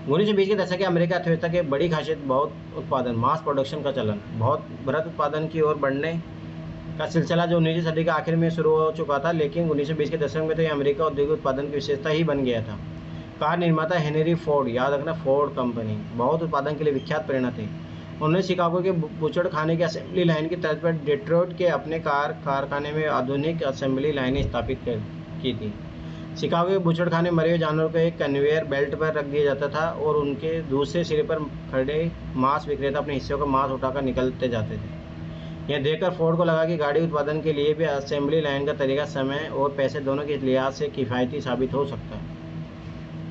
1920 के दशक के अमेरिका अर्थव्यवस्था की बड़ी खासियत बहुत उत्पादन, मास प्रोडक्शन का चलन, बहुत बृहत उत्पादन की ओर बढ़ने का सिलसिला जो 19वीं सदी के आखिर में शुरू हो चुका था। लेकिन 1920 के दशक में तो ये अमेरिका औद्योगिक उत्पादन की विशेषता ही बन गया था। कार निर्माता हेनरी फोर्ड, याद रखना फोर्ड कंपनी, बहुत उत्पादन के लिए विख्यात प्रेरणा थी। उन्होंने शिकागो के बूचड़खाने के असेंबली लाइन की तर्ज पर डेट्रॉइट के अपने कारखाने में आधुनिक असेंबली लाइनें स्थापित की थी। शिकागो के बूचड़खाने मरे हुए जानवरों को एक कन्वेयर बेल्ट पर रख दिया जाता था और उनके दूसरे सिरे पर खड़े मांस विक्रेता अपने हिस्सों का मांस उठाकर निकलते जाते थे। यह देखकर फोर्ड को लगा कि गाड़ी उत्पादन के लिए भी असेंबली लाइन का तरीका समय और पैसे दोनों के लिहाज से किफ़ायती साबित हो सकता है।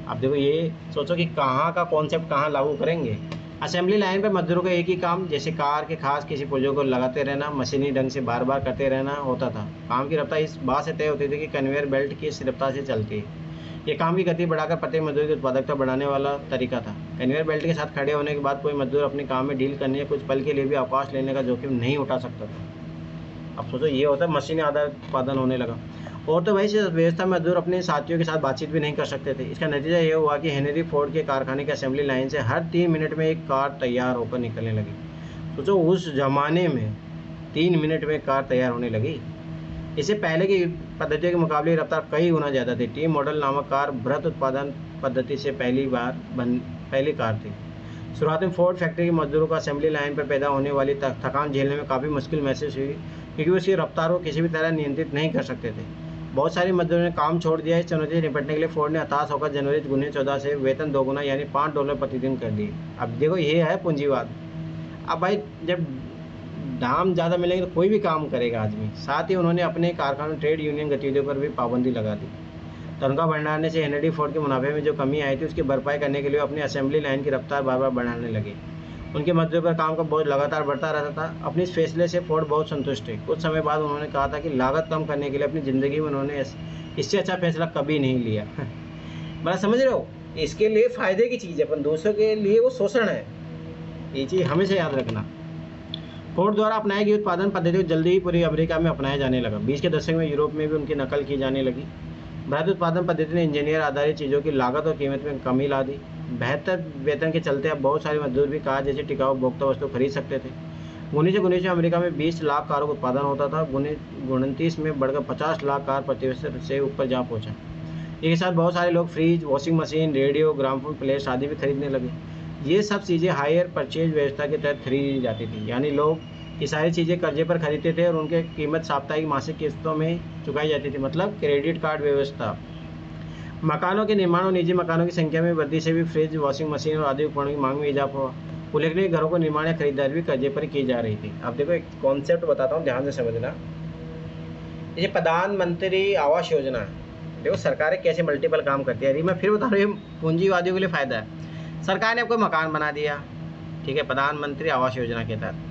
अब देखो, ये सोचो कि कहाँ का कॉन्सेप्ट कहाँ लागू करेंगे। असेंबली लाइन पर मजदूरों का एक ही काम, जैसे कार के खास किसी पुर्जों को लगाते रहना, मशीनी ढंग से बार बार करते रहना होता था। काम की रफ्तार इस बात से तय होती थी कि कन्वेयर बेल्ट किस रफ्तार से चलती है। ये काम की गति बढ़ाकर प्रत्येक मजदूर की उत्पादकता बढ़ाने वाला तरीका था। कन्वेयर बेल्ट के साथ खड़े होने के बाद कोई मजदूर अपने काम में डील करने या कुछ पल के लिए भी अवकाश लेने का जोखिम नहीं उठा सकता था। अब सोचो, ये होता है मशीनी आधारित उत्पादन होने लगा। और तो वही व्यवस्था में मजदूर अपने साथियों के साथ बातचीत भी नहीं कर सकते थे। इसका नतीजा ये हुआ कि हेनरी फोर्ड के कारखाने के असेंबली लाइन से हर 3 मिनट में एक कार तैयार होकर निकलने लगी। सोचो, उस जमाने में 3 मिनट में कार तैयार होने लगी। इससे पहले की पद्धतियों के मुकाबले रफ्तार कई गुना ज़्यादा थी। टी मॉडल नामक कार बृहत उत्पादन पद्धति से पहली कार थी। शुरुआत में फोर्ड फैक्ट्री के मजदूरों को असेंबली लाइन पर पैदा होने वाली थकान झेलने में काफ़ी मुश्किल महसूस हुई, क्योंकि उसकी रफ्तार को किसी भी तरह नियंत्रित नहीं कर सकते थे। बहुत सारे मजदूरों ने काम छोड़ दिया। इस चुनौती से निपटने के लिए फोर्ड ने हताश होकर जनवरी 1914 से वेतन दोगुना यानी $5 प्रतिदिन कर दिए। अब देखो, ये है पूंजीवाद। अब भाई, जब दाम ज़्यादा मिलेंगे तो कोई भी काम करेगा आदमी। साथ ही उन्होंने अपने कारखानों ट्रेड यूनियन गतिविधियों पर भी पाबंदी लगा दी। तनख्वाह बढ़ाने से हेनरी फोर्ड के मुनाफे में जो कमी आई थी, उसकी भरपाई करने के लिए अपनी असेंबली लाइन की रफ्तार बार बार बढ़ाने लगे। उनके मजदूरों पर काम का बोझ लगातार बढ़ता रहता था। अपने इस फैसले से फोर्ड बहुत संतुष्ट थे। कुछ समय बाद उन्होंने कहा था कि लागत कम करने के लिए अपनी ज़िंदगी में उन्होंने इससे अच्छा फैसला कभी नहीं लिया। बड़ा समझ रहे हो, इसके लिए फ़ायदे की चीज़ है, पर दूसरों के लिए वो शोषण है। ये चीज़ हमेशा याद रखना। फोर्ड द्वारा अपनाई गई उत्पादन पद्धति को जल्दी ही पूरी अमेरिका में अपनाया जाने लगा। 20 के दशक में यूरोप में भी उनकी नकल की जाने लगी। बृहद उत्पादन पद्धति ने इंजीनियर आधारित चीज़ों की लागत और कीमत में कमी ला दी। बेहतर वेतन के चलते अब बहुत सारे मजदूर भी कार जैसी टिकाऊ उपभोक्ता वस्तु खरीद सकते थे। 1919 में अमेरिका में 20 लाख कारों का उत्पादन होता था। 1929 में बढ़कर 50 लाख कार प्रतिवर्ष से ऊपर जा पहुंचा। इसके साथ बहुत सारे लोग fridge, washing machine, radio, gramophone players आदि भी खरीदने लगे। ये सब चीज़ें हायर परचेज व्यवस्था के तहत खरीदी जाती थी, यानी लोग ये सारी चीज़ें कर्जे पर खरीदते थे और उनके कीमत साप्ताहिक मासिक किस्तों में चुकाई जाती थी, मतलब क्रेडिट कार्ड व्यवस्था। मकानों के निर्माण और निजी मकानों की संख्या में वृद्धि से भी फ्रिज, वॉशिंग मशीन और आदि उपकरणों की मांग में इजाफा हुआ। उल्लेखनीय घरों को निर्माण या खरीदारी भी कर्जे पर की जा रही थी। अब देखो, एक कॉन्सेप्ट बताता हूँ, ध्यान से समझना। ये प्रधानमंत्री आवास योजना है। देखो, सरकारें कैसे मल्टीपल काम करती है। मैं फिर बता रहा हूँ, पूंजीवादियों के लिए फ़ायदा है। सरकार ने आपको मकान बना दिया, ठीक है, प्रधानमंत्री आवास योजना के तहत।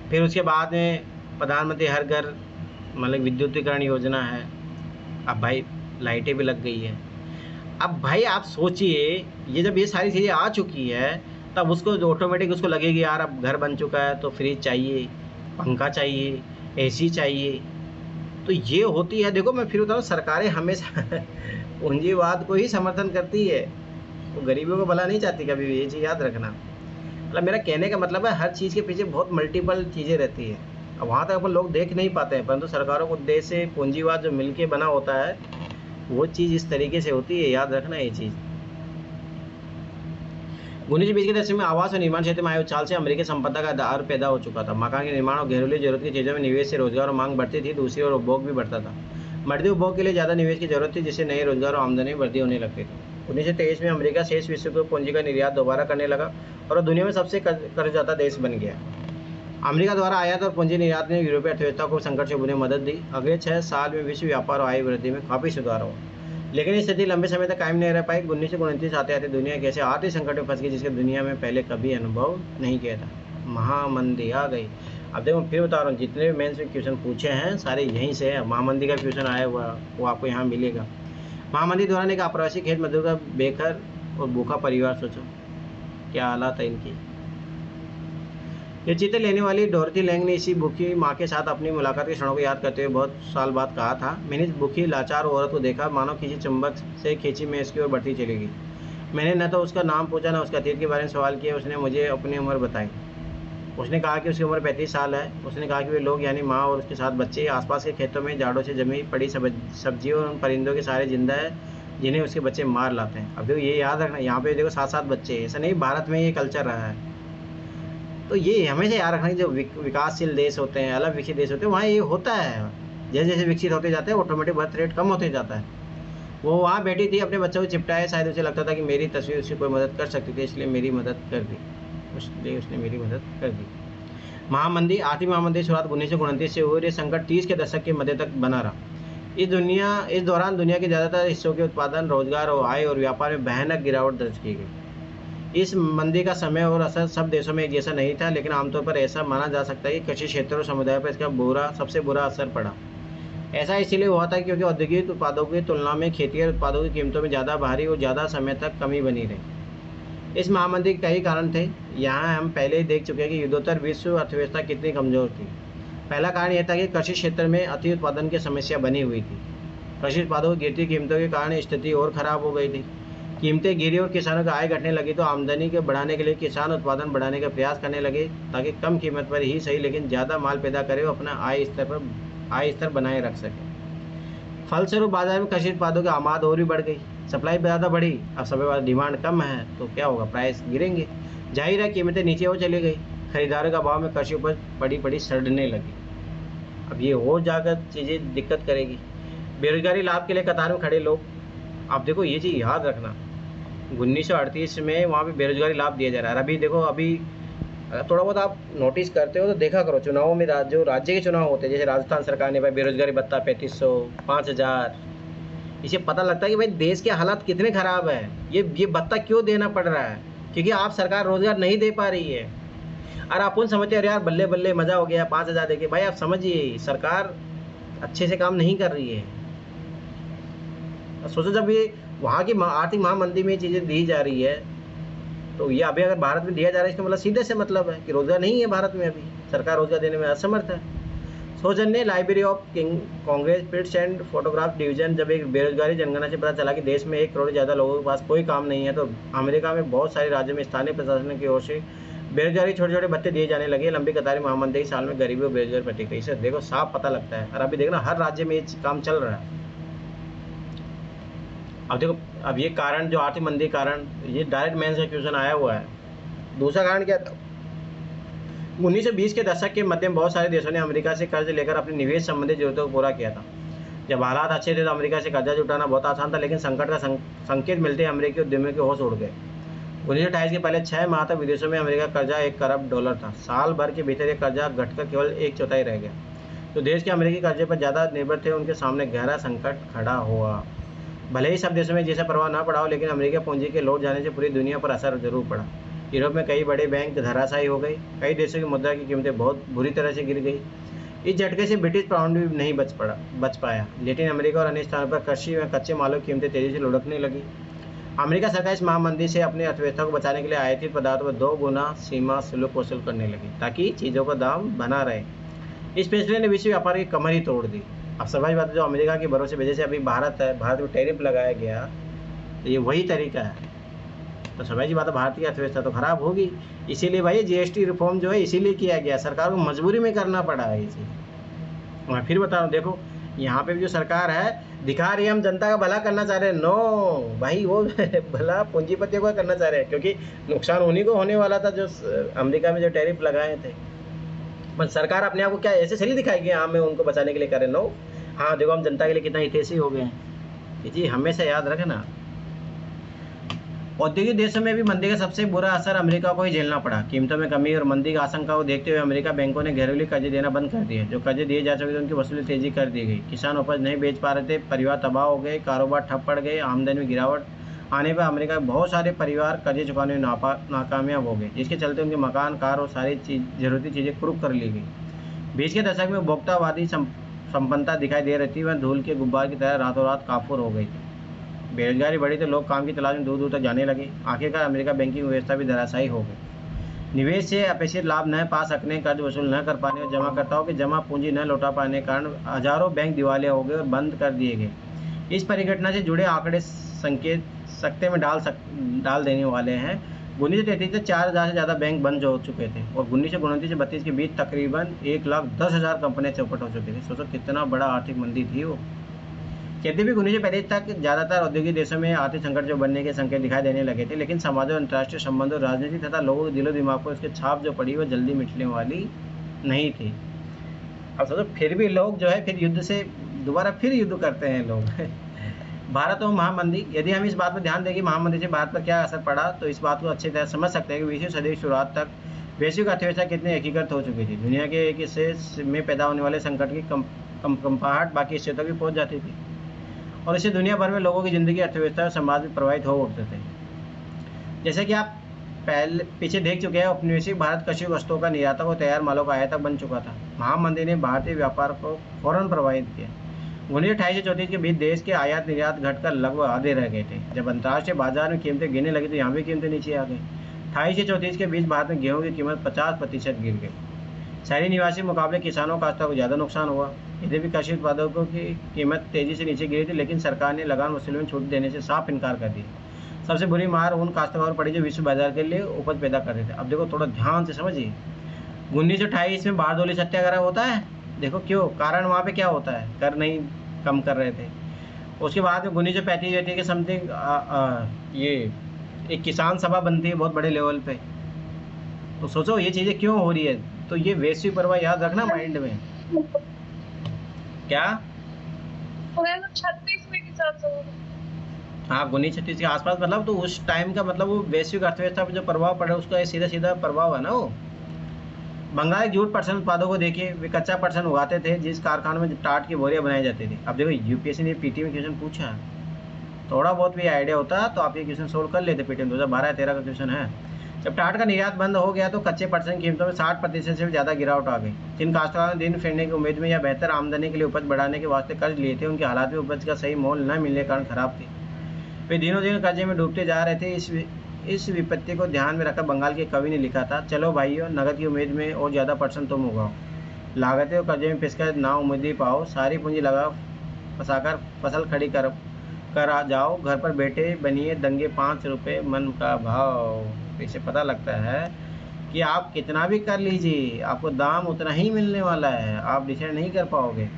फिर उसके बाद में प्रधानमंत्री हर घर, मतलब विद्युतीकरण योजना है। अब भाई लाइटें भी लग गई है। अब भाई आप सोचिए, ये जब ये सारी चीज़ें आ चुकी है, तब उसको ऑटोमेटिक उसको लगेगी यार अब घर बन चुका है तो फ्रिज चाहिए, पंखा चाहिए, एसी चाहिए। तो ये होती है। देखो, मैं फिर बता रहा हूँ, सरकारें हमेशा पूंजीवाद को ही समर्थन करती है, वो गरीबों को भला नहीं चाहती कभी भी। ये चीज़ याद रखना। मतलब मेरा कहने का मतलब है, हर चीज़ के पीछे बहुत मल्टीपल चीज़ें रहती है। अब वहाँ तक अपन लोग देख नहीं पाते हैं, परंतु सरकारों को उद्देश्य से पूंजीवाद जो मिलके बना होता है, वो चीज़ इस तरीके से होती है। याद रखना ये चीज़। 1920 के दशक में आवास और निर्माण क्षेत्र में आए उछाल से अमेरिकी संपदा का आधार पैदा हो चुका था। मकान के निर्माण और घरेलू जरूरत की चीज़ों में निवेश से रोजगार और मांग बढ़ती थी। दूसरी ओर उपभोग भी बढ़ता था। बढ़ते उपभोग के लिए ज़्यादा निवेश की जरूरत थी, जिससे नए रोजगार और आमदनी वृद्धि होने लगती थी। 1923 में अमेरिका शेष विश्व को पूंजी का निर्यात दोबारा करने लगा और दुनिया में सबसे कर्जदाता देश बन गया। अमेरिका द्वारा आयात और पूंजी निर्यात ने यूरोपीय अर्थव्यवस्था को संकट से उभरने में मदद दी। अगले 6 साल में विश्व व्यापार और आय वृद्धि में काफ़ी सुधार हुआ, लेकिन ये स्थिति लंबे समय तक कायम नहीं रह पाई। 1929 आते आते दुनिया एक ऐसे आर्थिक संकट में फंस गई जिसके दुनिया में पहले कभी अनुभव नहीं किया था। महामंदी आ गई। अब देखो, फिर बता रहा हूँ, जितने भी मेंस में क्वेश्चन पूछे हैं सारे यहीं से है। महामंदी का क्वेश्चन आया हुआ, वो आपको यहाँ मिलेगा। महामंदी दौरान एक अप्रवासी खेत मजदूर का बेघर और भूखा परिवार, सोचो क्या हालात है इनकी। ये चित्र लेने वाली डोरथी लैंग ने इसी भूखी माँ के साथ अपनी मुलाकात के क्षणों को याद करते हुए बहुत साल बाद कहा था, मैंने इस भूखी लाचार औरत को देखा, मानो किसी चुंबक से खींची में इसकी ओर बढ़ती चली गई। मैंने न तो उसका नाम पूछा, न उसका अतीत के बारे में सवाल किया। उसने मुझे अपनी उम्र बताई। उसने कहा कि उसकी उम्र 35 साल है। उसने कहा कि वे लोग यानी माँ और उसके साथ बच्चे आसपास के खेतों में जाड़ों से जमी पड़ी सब्जियों और उन परिंदों के सारे जिंदा है जिन्हें उसके बच्चे मार लाते हैं। अब देखो, ये याद रखना, यहाँ पे देखो 7-7 बच्चे। ऐसा नहीं, भारत में ये कल्चर रहा है। तो ये हमेशा याद रखना कि जो विकासशील देश होते हैं, अलग विकसित देश होते हैं, वहाँ ये होता है। जैसे जैसे विकसित होते जाते हैं ऑटोमेटिक बर्थ रेट कम होते जाता है। वो वहाँ बैठी थी, अपने बच्चों को चिपटाए, शायद उसे लगता था कि मेरी तस्वीर उसकी कोई मदद कर सकती थी, इसलिए मेरी मदद कर दी, इसलिए उसने मेरी मदद कर दी। महामंदी, आर्थिक महामंदी की शुरुआत 1929 से हुई और ये संकट 30 के दशक के मध्य तक बना रहा। इस दौरान दुनिया के ज़्यादातर हिस्सों के उत्पादन, रोजगार और आय और व्यापार में भयानक गिरावट दर्ज की गई। इस मंदी का समय और असर सब देशों में एक जैसा नहीं था, लेकिन आमतौर पर ऐसा माना जा सकता है कि कृषि क्षेत्र और समुदाय पर इसका सबसे बुरा असर पड़ा। ऐसा इसीलिए हुआ था क्योंकि औद्योगिक उत्पादों की तुलना में खेती उत्पादों की कीमतों में ज़्यादा भारी और ज़्यादा समय तक कमी बनी रही। इस महामंदी के कई कारण थे। यहाँ हम पहले ही देख चुके हैं कि युद्धोत्तर विश्व अर्थव्यवस्था कितनी कमज़ोर थी। पहला कारण यह था कि कृषि क्षेत्र में अति उत्पादन की समस्या बनी हुई थी। कृषि उत्पादों की गिरती कीमतों के कारण स्थिति और ख़राब हो गई थी। कीमतें गिरी और किसानों की आय घटने लगी तो आमदनी के बढ़ाने के लिए किसान उत्पादन बढ़ाने का प्रयास करने लगे ताकि कम कीमत पर ही सही लेकिन ज़्यादा माल पैदा करे और अपना आय स्तर बनाए रख सके। फलस्वरूप बाजार में कृषि उत्पादों की आमाद और भी बढ़ गई, सप्लाई ज़्यादा बढ़ी, अब समय बाद डिमांड कम है तो क्या होगा, प्राइस गिरेंगे, जाहिर है कीमतें नीचे हो चली गई। खरीदारों का भाव में कृषि उपज पड़ी सड़ने लगी। अब ये और जाकर चीज़ें दिक्कत करेगी। बेरोजगारी लाभ के लिए कतार में खड़े लोग, आप देखो ये चीज़ याद रखना, 1938 में वहाँ पे बेरोजगारी लाभ दिया जा रहा है। अभी देखो, अभी थोड़ा बहुत आप नोटिस करते हो तो देखा करो, चुनावों में जो राज्य के चुनाव होते हैं, जैसे राजस्थान सरकार ने भाई बेरोजगारी भत्ता 3500, 5000, इसे पता लगता है कि भाई देश के हालात कितने ख़राब है। ये भत्ता क्यों देना पड़ रहा है, क्योंकि आप सरकार रोजगार नहीं दे पा रही है। और अपन समझते हैं यार बल्ले बल्ले मज़ा हो गया 5000 देके, भाई आप समझिए सरकार अच्छे से काम नहीं कर रही है। सोचो जब ये वहाँ की आर्थिक महामंदी में चीज़ें दी जा रही है तो ये अभी अगर भारत में दिया जा रहा है, इसका मतलब सीधे से मतलब है कि रोजगार नहीं है भारत में, अभी सरकार रोजगार देने में असमर्थ है। सोजन ने Library of Congress Prints and Photograph Division, जब एक बेरोजगारी जनगणना से पता चला कि देश में 1 करोड़ से ज़्यादा लोगों के पास कोई काम नहीं है, तो अमेरिका में बहुत सारे राज्यों में स्थानीय प्रशासन की ओर से बेरोजगारी छोटे छोटे भत्ते दिए जाने लगे। लंबी कतारें महामंदी के साल में गरीबी और बेरोजगारी बढ़ती गई। इसे देखो साफ पता लगता है। और अभी देखना हर राज्य में ये काम चल रहा है। अब देखो, अब ये कारण जो आर्थिक मंदी कारण, ये डायरेक्ट मेंस का क्वेश्चन आया हुआ है। दूसरा कारण क्या था, 1920 के दशक के मध्य में बहुत सारे देशों ने अमेरिका से कर्ज लेकर अपनी निवेश संबंधी जरूरतों को पूरा किया था। जब हालात अच्छे थे तो अमेरिका से कर्जा जुटाना बहुत आसान था, लेकिन संकट का संकेत मिलते ही अमेरिकी उद्यमियों के होश उड़ गए। 1928 के पहले 6 माह तक विदेशों में अमेरिका का कर्जा $1 करोड़ था। साल भर के भीतर ये कर्जा घटकर केवल 1/4 रह गया। तो देश के अमेरिकी कर्जे पर ज़्यादा निर्भर थे, उनके सामने गहरा संकट खड़ा हुआ। भले ही सब देशों में जैसा प्रभाव ना पड़ा हो, लेकिन अमेरिका पूंजी के लौट जाने से पूरी दुनिया पर असर जरूर पड़ा। यूरोप में कई बड़े बैंक धराशायी हो गए, कई देशों की मुद्रा की कीमतें बहुत बुरी तरह से गिर गई। इस झटके से ब्रिटिश पाउंड भी नहीं बच पाया। लैटिन अमेरिका और अन्य स्थानों पर कृषि में कच्चे मालों की कीमतें तेजी से लुढ़कने लगी। अमेरिका सरकार इस महामंदी से अपनी अर्थव्यवस्था को बचाने के लिए आयातित पदार्थों पर 2 गुना सीमा शुल्क वसूल करने लगी ताकि चीज़ों का दाम बना रहे। इस फैसले ने विश्व व्यापार की कमर ही तोड़ दी। अब समझ बात है, जो अमेरिका के भरोसे वजह से अभी भारत है, भारत में टैरिफ लगाया गया, तो ये वही तरीका है। तो समझ की बात है, भारतीय अर्थव्यवस्था तो खराब होगी। इसीलिए भाई जीएसटी रिफॉर्म जो है इसीलिए किया गया, सरकार को मजबूरी में करना पड़ा है ये चीज़। मैं फिर बता रहा हूँ, देखो यहाँ पे भी जो सरकार है दिखा रही है हम जनता का भला करना चाह रहे हैं। नो भाई, वो भला पूंजीपतियों को करना चाह रहे हैं, क्योंकि नुकसान उन्हीं को होने वाला था जो अमेरिका में जो टैरिफ लगाए थे। पर सरकार अपने आप को क्या ऐसे चली दिखाएगी, हाँ मैं उनको बचाने के लिए कर रहे। नो, हाँ देखो हम जनता के लिए कितना हितैषी हो गए हैं। जी हमेशा याद रखना। औद्योगिक देशों में भी मंदी का सबसे बुरा असर अमेरिका को ही झेलना पड़ा। कीमतों में कमी और मंदी की आशंका को देखते हुए अमेरिका बैंकों ने घरेलू कर्जे देना बंद कर दिए। जो कर्जे दिए जा चुके थे उनकी वसूली तेजी कर दी गई। किसान उपज नहीं बेच पा रहे थे, परिवार तबाह हो गए, कारोबार ठप पड़ गए। आमदनी में गिरावट आने पर अमेरिका के बहुत सारे परिवार कर्जे चुकाने में नाकामयाब हो गए, जिसके चलते उनके मकान, कार और सारी जरूरती चीज़ें कुर्क कर ली गई। 20 के दशक में उपभोक्तावादी संपन्नता दिखाई दे रही थी, वह धूल के गुब्बार की तरह रातों रात काफूर हो गई थी। बेरोजगारी बढ़ी तो लोग काम की तलाश में दूर दूर तक जाने लगे। आखिरकार अमेरिका बैंकिंग व्यवस्था भी धराशायी हो गई। निवेश से अपेक्षित लाभ न पा सकने, कर्ज वसूल न कर पाने और जमाकर्ताओं की जमा पूंजी न लौटा पाने के कारण हजारों बैंक दिवालिया हो गए और बंद कर दिए गए। इस परिघटना से जुड़े आंकड़े संकेत सख्ते में डाल देने वाले हैं। 1933 से 4000 से ज़्यादा बैंक बंद हो चुके थे और 1929 से 32 के बीच तकरीबन 1,10,000 कंपनियां चौपट हो चुकी थी। सोचो कितना बड़ा आर्थिक मंदी थी वो। यद्यपि 1935 तक ज़्यादातर औद्योगिक देशों में आर्थिक संकट जो बनने के संकेत दिखाई देने लगे थे, लेकिन समाज और अंतर्राष्ट्रीय संबंधों, राजनीति तथा लोगों के दिलो दिमाग पर उसके छाप जो पड़ी वो जल्दी मिटने वाली नहीं थी। अब सोचो फिर भी लोग जो है फिर युद्ध से दोबारा फिर युद्ध करते हैं लोग। भारत और महामंदी, यदि हम इस बात पर ध्यान दें कि महामंदी से भारत पर क्या असर पड़ा, तो इस बात को अच्छी तरह समझ सकते हैं कि 20वीं सदी की शुरुआत तक वैश्विक अर्थव्यवस्था कितनी एकीकृत हो चुकी थी। दुनिया के एक हिस्से में पैदा होने वाले संकट की कंपाहट बाकी हिस्से तक भी पहुंच जाती थी और इससे दुनिया भर में लोगों की ज़िंदगी, अर्थव्यवस्था और समाज में प्रभावित हो उठते थे। जैसे कि आप पीछे देख चुके हैं, औपनिवेशिक भारत कृषि वस्तुओं का निर्यातक और तैयार मालों का आयातक बन चुका था। महामंदी ने भारतीय व्यापार को फौरन प्रभावित किया। 1928 से 34 के बीच देश के आयात निर्यात घटकर लगभग आधे रह गए थे। जब अंतर्राष्ट्रीय बाजार में कीमतें गिरने लगी तो यहाँ भी कीमतें नीचे आ गई। 28 से 34 के बीच भारत में गेहूं की कीमत 50% गिर गई। शहरी निवासी मुकाबले किसानों का काश्तकारों को ज़्यादा नुकसान हुआ। यद्यपि कृषि उत्पादकों की कीमत तेजी से नीचे गिरी थी, लेकिन सरकार ने लगान वसूली में छूट देने से साफ इनकार कर दिया। सबसे बुरी मार उन काश्तकारों पड़ी जो विश्व बाजार के लिए उपज पैदा कर रहे थे। अब देखो थोड़ा ध्यान से समझिए, 1928 में बारदोली सत्याग्रह होता है। देखो क्यों, कारण वहाँ पे क्या होता है, कर नहीं कम कर रहे थे। उसके बाद में 1935 के समथिंग ये एक किसान सभा बनती है बहुत बड़े लेवल पे। तो सोचो ये चीज़ें क्यों हो रही है, तो ये वैश्विक प्रभाव याद रखना माइंड में। क्या 1936 में किसान सभा, हाँ 1936 के आसपास, मतलब तो उस टाइम का मतलब वो वैश्विक अर्थव्यवस्था पर जो प्रभाव पड़ा उसका सीधा सीधा प्रभाव है ना वो। बंगाल जूट पटसन उत्पादों को देखिए, वे कच्चा पटसन उगाते थे जिस कारखानों में टाट की बोरियां बनाई जाती थी। अब देखो यूपीएससी ने पीटी में क्वेश्चन पूछा, थोड़ा बहुत भी आइडिया होता तो आप ये क्वेश्चन सोल्व कर लेते। पीटी में 2012-13 का क्वेश्चन है। जब टाट का निर्यात बंद हो गया तो कच्चे पटसन की कीमतों में 60% से भी ज़्यादा गिरावट आ गई। जिन काश्तकारों ने दिन फेरने की उम्मीद में या बेहतर आमदनी के लिए उपज बढ़ाने के वास्ते कर्ज लिए थे, उनकी हालात में उपज का सही मोल न मिलने के कारण खराब थी। वे दिनों दिन कर्जे में डूबते जा रहे थे। इस विपत्ति को ध्यान में रखकर बंगाल के कवि ने लिखा था, चलो भाइयों नगद की उम्मीद में और ज़्यादा पटसन तुम उगाओ, लागतें और कर्जे में पिसकर ना उम्मीदी पाओ, सारी पूंजी लगा फंसाकर फसल खड़ी कर आ जाओ, घर पर बैठे बनिए दंगे 5 रुपये मन का भाव। इससे पता लगता है कि आप कितना भी कर लीजिए आपको दाम उतना ही मिलने वाला है, आप डिसाइड नहीं कर पाओगे।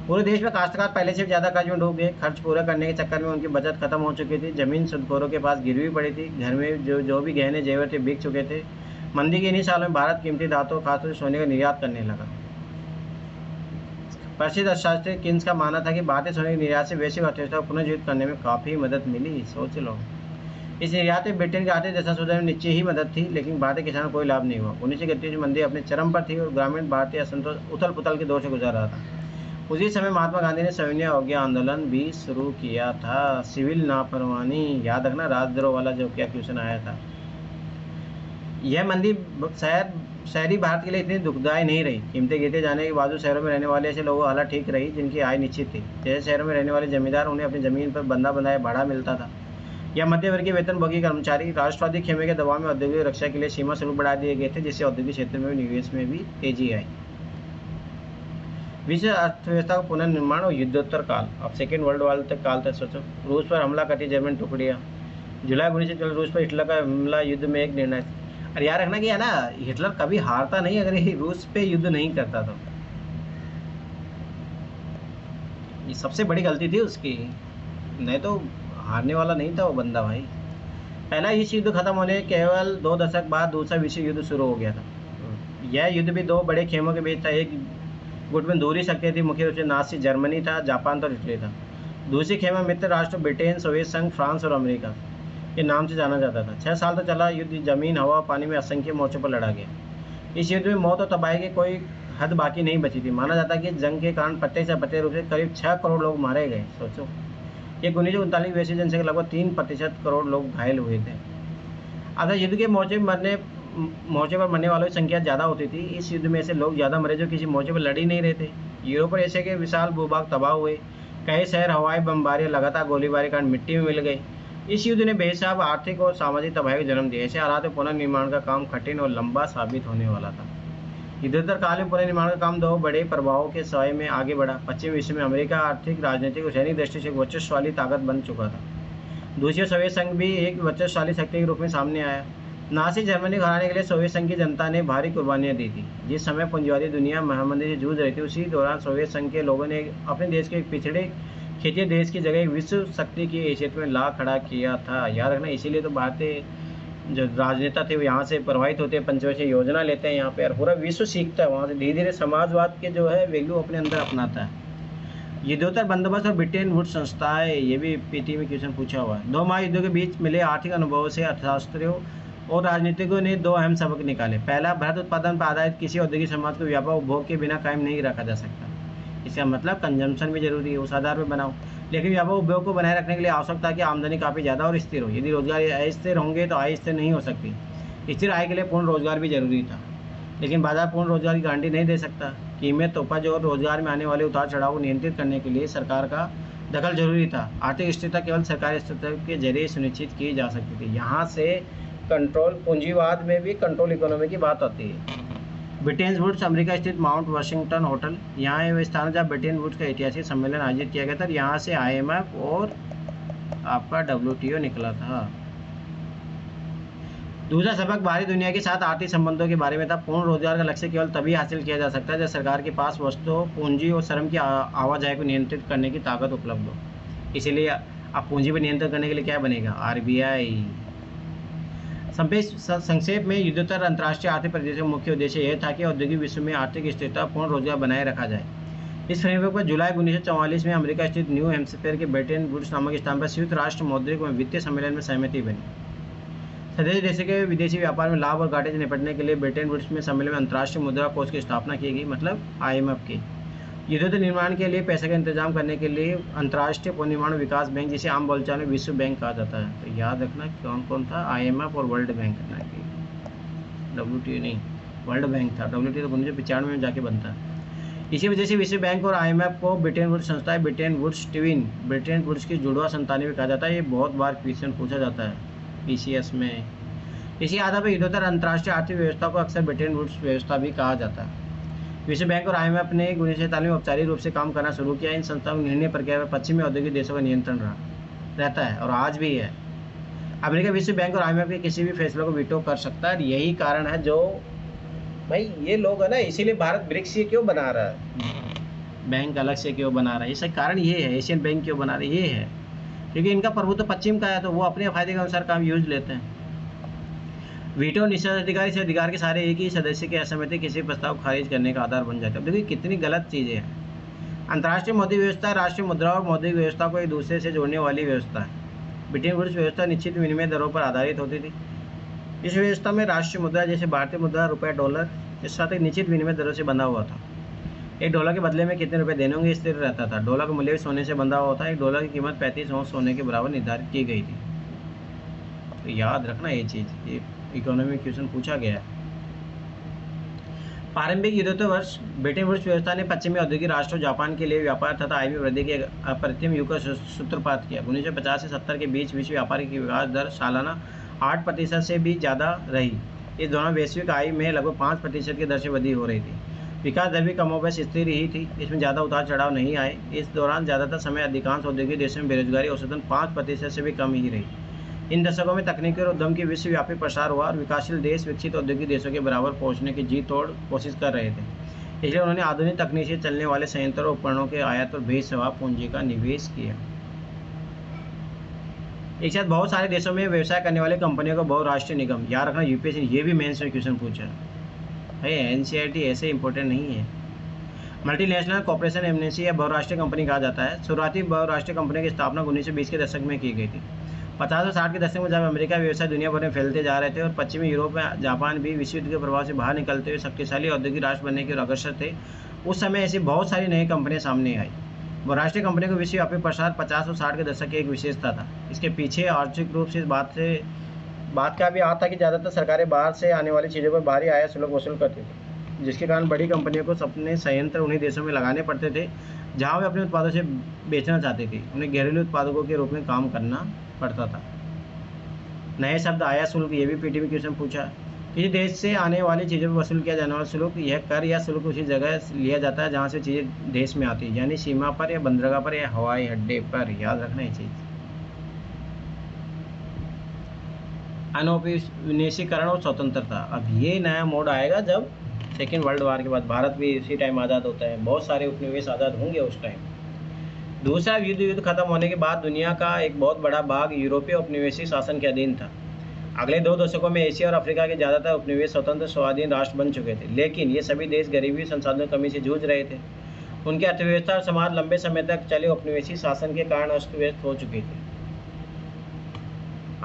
पूरे देश में काश्तकार पहले से ज़्यादा कर्ज में डूब गए। खर्च पूरा करने के चक्कर में उनकी बचत खत्म हो चुकी थी। ज़मीन सूदखोरों के पास गिरवी पड़ी थी। घर में जो भी गहने जेवर थे बिक चुके थे। मंदी के इन्हीं सालों में भारत कीमती धातुओं खासतौर से सोने का निर्यात करने लगा। प्रसिद्ध अर्थशास्त्री किन्स का मानना था कि भारतीय सोने के निर्यात से वैश्विक अर्थव्यवस्था को पुनर्जीवित करने में काफ़ी मदद मिली। सोच लो, इस निर्यात में ब्रिटेन के आर्थिक दशा सुधारने में नीचे ही मदद थी, लेकिन भारतीय किसानों को कोई लाभ नहीं हुआ। 1931 में मंदी अपने चरम पर थी और ग्रामीण भारतीय असंतोष उथल पुथल के दौर से गुजर रहा था। उसी समय महात्मा गांधी ने सविनय अवज्ञा आंदोलन भी शुरू किया था। सिविल नापरवानी, याद रखना राजद्रोह वाला जो क्या क्वेश्चन आया था। यह मंदी शहरी भारत के लिए इतनी दुखदायी नहीं रही। कीमतें गिरते जाने के बावजूद शहरों में रहने वाले ऐसे लोगों की हालत ठीक रही जिनकी आय निश्चित थी। जैसे शहरों में रहने वाले जमींदार, उन्हें अपनी जमीन पर बंधा बंधाया भाड़ा मिलता था, या मध्यवर्गीय वेतनभोगी कर्मचारी। राष्ट्रवादी खेमे के दबाव में औद्योगिक रक्षा के लिए सीमा शुल्क बढ़ा दिए गए थे, जिससे औद्योगिक क्षेत्र में निवेश में भी तेजी आई। विश्व अर्थव्यवस्था का पुनर्निर्माण और युद्धोत्तर काल। अब सेकेंड वर्ल्ड वॉर तक काल तक सोचो। रूस पर हमला करती जर्मन टुकड़ियाँ। जुलाई 1940 रूस पर हिटलर का हमला युद्ध में एक निर्णय। अरे याद रखना कि है ना, हिटलर कभी हारता नहीं अगर ये रूस पे युद्ध नहीं करता तो। ये सबसे बड़ी गलती थी उसकी, नहीं तो हारने वाला नहीं था वो बंदा भाई। पहला विश्व युद्ध खत्म होने केवल 2 दशक बाद दूसरा विश्व युद्ध शुरू हो गया था। यह युद्ध भी 2 बड़े खेमों के बीच था। एक गुट में दूरी शक्ति थी, मुख्य रूप से नाज़ी जर्मनी था, जापान तो इटली था। दूसरी खेमा मित्र राष्ट्र ब्रिटेन, सोवियत संघ, फ्रांस और अमेरिका के नाम से जाना जाता था। 6 साल तक चला युद्ध। जमीन, हवा, पानी में असंख्य मोर्चों पर लड़ा गया। इस युद्ध में मौत और तबाही की कोई हद बाकी नहीं बची थी। माना जाता है कि जंग के कारण प्रत्यक्ष या अप्रत्यक्ष रूप से करीब 6 करोड़ लोग मारे गए। सोचो, ये 1939 वैश्विक जनसंख्या के लगभग 3% करोड़ लोग घायल हुए थे। अगर युद्ध के मोर्चे पर मरने वालों की संख्या ज़्यादा होती थी। इस युद्ध में ऐसे लोग ज़्यादा मरे जो किसी मोर्चे पर लड़ ही नहीं रहे थे। यूरोप और एशिया के विशाल भूभाग तबाह हुए। कई शहर हवाई बमबारी, लगातार गोलीबारी के कारण मिट्टी में मिल गए। इस युद्ध ने बेहिसाब आर्थिक और सामाजिक तबाही को जन्म दिया। ऐसे हालात में पुनर्निर्माण का काम कठिन और लंबा साबित होने वाला था। युद्धोत्तर काल में पुनर्निर्माण का काम 2 बड़े प्रभावों के सवाए में आगे बढ़ा। पश्चिमी विश्व में अमेरिका आर्थिक, राजनीतिक और सैनिक दृष्टि से एक वर्चस्वशाली ताकत बन चुका था। दूसरी सोवियत संघ भी एक वर्चस्वशाली शक्ति के रूप में सामने आया। नाज़ी जर्मनी को हराने के लिए सोवियत संघ की जनता ने भारी कुर्बानियां दी थी। जिस समय पूंजीवादी दुनिया महामंदी से जूझ रही थी, उसी दौरान सोवियत संघ के लोगों ने अपने देश के एक पिछड़े खींचे देश की जगह विश्व शक्ति की हैसियत में ला खड़ा किया था। याद रखना, इसीलिए तो भारतीय जो राजनेता थे वो यहाँ से प्रभावित होते हैं, पंचवर्षीय योजना लेते हैं यहाँ पे, और पूरा विश्व सीखता है वहाँ से, धीरे धीरे समाजवाद के जो है वैल्यू अपने अंदर अपनाता है। युद्धोत्तर बंदोबस्त और ब्रिटेन वुड्स संस्थाएं, ये भी पीटी में क्वेश्चन पूछा हुआ है। 2 महायुद्धों के बीच मिले आर्थिक अनुभवों से अर्थशास्त्रियों और राजनीतिकों ने 2 अहम सबक निकाले। पहला, भारत उत्पादन पर आधारित किसी औद्योगिक समाज को व्यापक उपभोग के बिना कायम नहीं रखा जा सकता। इसका मतलब कंजम्पशन भी जरूरी है, उस आधार पर बनाओ, लेकिन व्यापक उपभोग को बनाए रखने के लिए आवश्यकता है कि आमदनी काफ़ी ज़्यादा और स्थिर हो। यदि रोजगार अस्थिर होंगे तो आय स्थिर नहीं हो सकती। स्थिर आय के लिए पूर्ण रोजगार भी जरूरी था, लेकिन बाजार पूर्ण रोजगार की गारंटी नहीं दे सकता। कीमत, उपज और रोजगार में आने वाले उतार चढ़ाव को नियंत्रित करने के लिए सरकार का दखल जरूरी था। आर्थिक स्थिरता केवल सरकारी स्तर के जरिए सुनिश्चित की जा सकती थी। यहाँ से कंट्रोल, पूंजीवाद में भी कंट्रोल इकोनॉमी की बात आती है। ब्रिटेन वुड्स, अमेरिका स्थित माउंट वाशिंगटन होटल, यहाँ वह स्थान जहाँ ब्रिटेन वुड्स का ऐतिहासिक सम्मेलन आयोजित किया गया था। यहाँ से IMF और आपका WTO निकला था। दूसरा सबक बाहरी दुनिया के साथ आर्थिक संबंधों के बारे में था। पूर्ण रोजगार का लक्ष्य केवल तभी हासिल किया जा सकता है जब सरकार के पास वस्तुओं, पूंजी और श्रम की आवाजाही को नियंत्रित करने की ताकत उपलब्ध हो। इसीलिए अब पूंजी पर नियंत्रण करने के लिए क्या बनेगा? RBI। संक्षेप में, युद्धोत्तर अंतर्राष्ट्रीय आर्थिक परिदृश्य का मुख्य उद्देश्य यह था कि औद्योगिक विश्व में आर्थिक स्थिरता, पूर्ण रोजगार बनाए रखा जाए। इस फ्रेमवर्क पर जुलाई 1944 में अमेरिका स्थित न्यू हैम्पशायर के ब्रिटेन वुड्स नामक स्थान पर संयुक्त राष्ट्र मौद्रिक एवं वित्तीय सम्मेलन में सहमति बनी। सदस्य देशों के विदेशी व्यापार में लाभ और घाटे से निपटने के लिए ब्रिटेन वुड्स में सम्मेलन में अंतर्राष्ट्रीय मुद्रा कोष की स्थापना की गई, मतलब IMF की। युद्धोत्तर निर्माण के लिए पैसे का इंतजाम करने के लिए अंतर्राष्ट्रीय पुनर्निर्माण विकास बैंक, जिसे आम बोलचाल में विश्व बैंक कहा जाता है। तो याद रखना कौन कौन था? IMF और वर्ल्ड बैंक। WTO नहीं, वर्ल्ड बैंक था। WTO तो 1995 में जाके बनता है। इसी वजह से विश्व बैंक और IMF को ब्रिटेन वुड्स संस्था, Bretton Woods twin, Bretton Woods की जुड़वा संतानें भी कहा जाता है। ये बहुत बार क्वेश्चन पूछा जाता है PCS में। इसी आधार पर युद्धोत्तर अंतर्राष्ट्रीय आर्थिक व्यवस्था को अक्सर ब्रिटेन वुड्स व्यवस्था भी कहा जाता है। विश्व बैंक और IMF ने 1947 में औपचारिक रूप से काम करना शुरू किया। इन संस्थाओं की निर्णय प्रक्रिया पर पश्चिमी औद्योगिक देशों का नियंत्रण रहता है और आज भी है। अमेरिका विश्व बैंक और IMF के किसी भी फैसले को वीटो कर सकता है। यही कारण है जो भाई ये लोग है ना, इसीलिए भारत ब्रिक्स ये क्यों बना रहा है, बैंक अलग से क्यों बना रहा है, इसका कारण ये है। एशियन बैंक क्यों बना रहा है, ये है क्योंकि इनका प्रभुत्व तो पश्चिम का है, तो वो अपने फायदे के अनुसार काम यूज लेते हैं। वीटो निषेधाधिकारी से अधिकार के सारे एक ही सदस्य की असहमति किसी प्रस्ताव को खारिज करने का आधार बन जाता है। देखिए कितनी गलत चीज़ें हैं। अंतर्राष्ट्रीय मौद्रिक व्यवस्था राष्ट्रीय मुद्रा और मौद्रिक व्यवस्था को एक दूसरे से जोड़ने वाली व्यवस्था है। ब्रिटेन वुड्स व्यवस्था निश्चित विनिमय दरों पर आधारित होती थी। इस व्यवस्था में राष्ट्रीय मुद्रा जैसे भारतीय मुद्रा, रुपये, डॉलर के साथ एक निश्चित विनिमय दरों से बंधा हुआ था। $1 के बदले में कितने रुपए देने होंगे स्थिर रहता था। डॉलर का मूल्य भी सोने से बंधा हुआ था। $1 की कीमत 35 औंस सोने के बराबर निर्धारित की गई थी। तो याद रखना ये चीज़, ये इकोनॉमिक क्वेश्चन पूछा गया है। प्रारंभिक युद्धोत्तर वर्ष ब्रिटेन वुड्स व्यवस्था ने पश्चिमी औद्योगिक राष्ट्रों जापान के लिए व्यापार तथा आय में वृद्धि के अप्रतिम युग का सूत्रपात किया। 1950 से 70 के बीच विश्व व्यापार की विकास दर सालाना 8% से भी ज़्यादा रही। इस दौरान वैश्विक आय में लगभग 5% की दर से वृद्धि हो रही थी। विकास दर भी कमोबेश स्थिर ही थी, इसमें ज़्यादा उतार चढ़ाव नहीं आए। इस दौरान ज़्यादातर समय अधिकांश औद्योगिक देशों में बेरोजगारी औसतन 5% से भी कम ही रही। इन दशकों में तकनीकी और उद्यम की विश्वव्यापी प्रसार हुआ और विकासशील देश विकसित औद्योगिक देशों के बराबर पहुंचने की जी तोड़ कोशिश कर रहे थे। इसलिए उन्होंने आधुनिक तकनीक से चलने वाले संयंत्रों और उपकरणों के आयात और बेसवा पूंजी का निवेश किया। एक साथ बहुत सारे देशों में व्यवसाय करने वाली कंपनियों को बहुराष्ट्रीय निगम, याद रखना यूपीएससी ये भी मेंस में क्वेश्चन पूछा है। NCERT ऐसे इंपॉर्टेंट नहीं है। मल्टीनेशनल कॉर्पोरेशन एमएनसी या बहुराष्ट्रीय कंपनी कहा जाता है। शुरुआती बहुराष्ट्रीय कंपनी की स्थापना 1920 के दशक में की गई थी। 50 और 60 के दशक में जब अमेरिका व्यवसाय दुनिया भर में फैलते जा रहे थे और पश्चिमी यूरोप में जापान भी विश्व युद्ध के प्रभाव से बाहर निकलते हुए शक्तिशाली औद्योगिक राष्ट्र बनने के अग्रसर थे, उस समय ऐसी बहुत सारी नई कंपनियां सामने आई। बहुराष्ट्रीय कंपनी को विश्वव्यापी प्रसार 50 और 60 के दशक की एक विशेषता था। इसके पीछे आर्थिक रूप से इस बात का भी हाथ था कि ज़्यादातर सरकारें बाहर से आने वाली चीज़ों पर भारी आयात शुल्क वसूल करती थी, जिसके कारण बड़ी कंपनियों को अपने संयंत्र उन्हीं देशों में लगाने पड़ते थे जहाँ वे अपने उत्पादों से बेचना चाहती थी। उन्हें घरेलू उत्पादकों के रूप में काम करना पड़ता था। नए शब्द आयात शुल्क, ये भी पीटी में क्वेश्चन पूछा। किसी देश से आने वाली चीज़ों पर वसूल किया जाने वाला शुल्क, यह कर या शुल्क उसी जगह लिया जाता है जहाँ से चीज़ें देश में आती है, यानी सीमा पर या बंदरगाह पर या हवाई अड्डे पर। याद रखना ये चीज़। अनौपनिवेशीकरण और स्वतंत्रता, अब ये नया मोड आएगा जब सेकेंड वर्ल्ड वार के बाद भारत भी इसी टाइम आज़ाद होता है। बहुत सारे उपनिवेश आज़ाद होंगे उस टाइम। दूसरा युद्ध खत्म होने के बाद दुनिया का एक बहुत बड़ा भाग यूरोपीय उपनिवेशी शासन के अधीन था। अगले 2 दशकों में एशिया और अफ्रीका के ज़्यादातर उपनिवेश स्वतंत्र स्वाधीन राष्ट्र बन चुके थे, लेकिन ये सभी देश गरीबी संसाधनों की कमी से जूझ रहे थे। उनकी अर्थव्यवस्था और समाज लंबे समय तक चले उपनिवेशी शासन के कारण अस्त व्यस्त हो चुकी थी।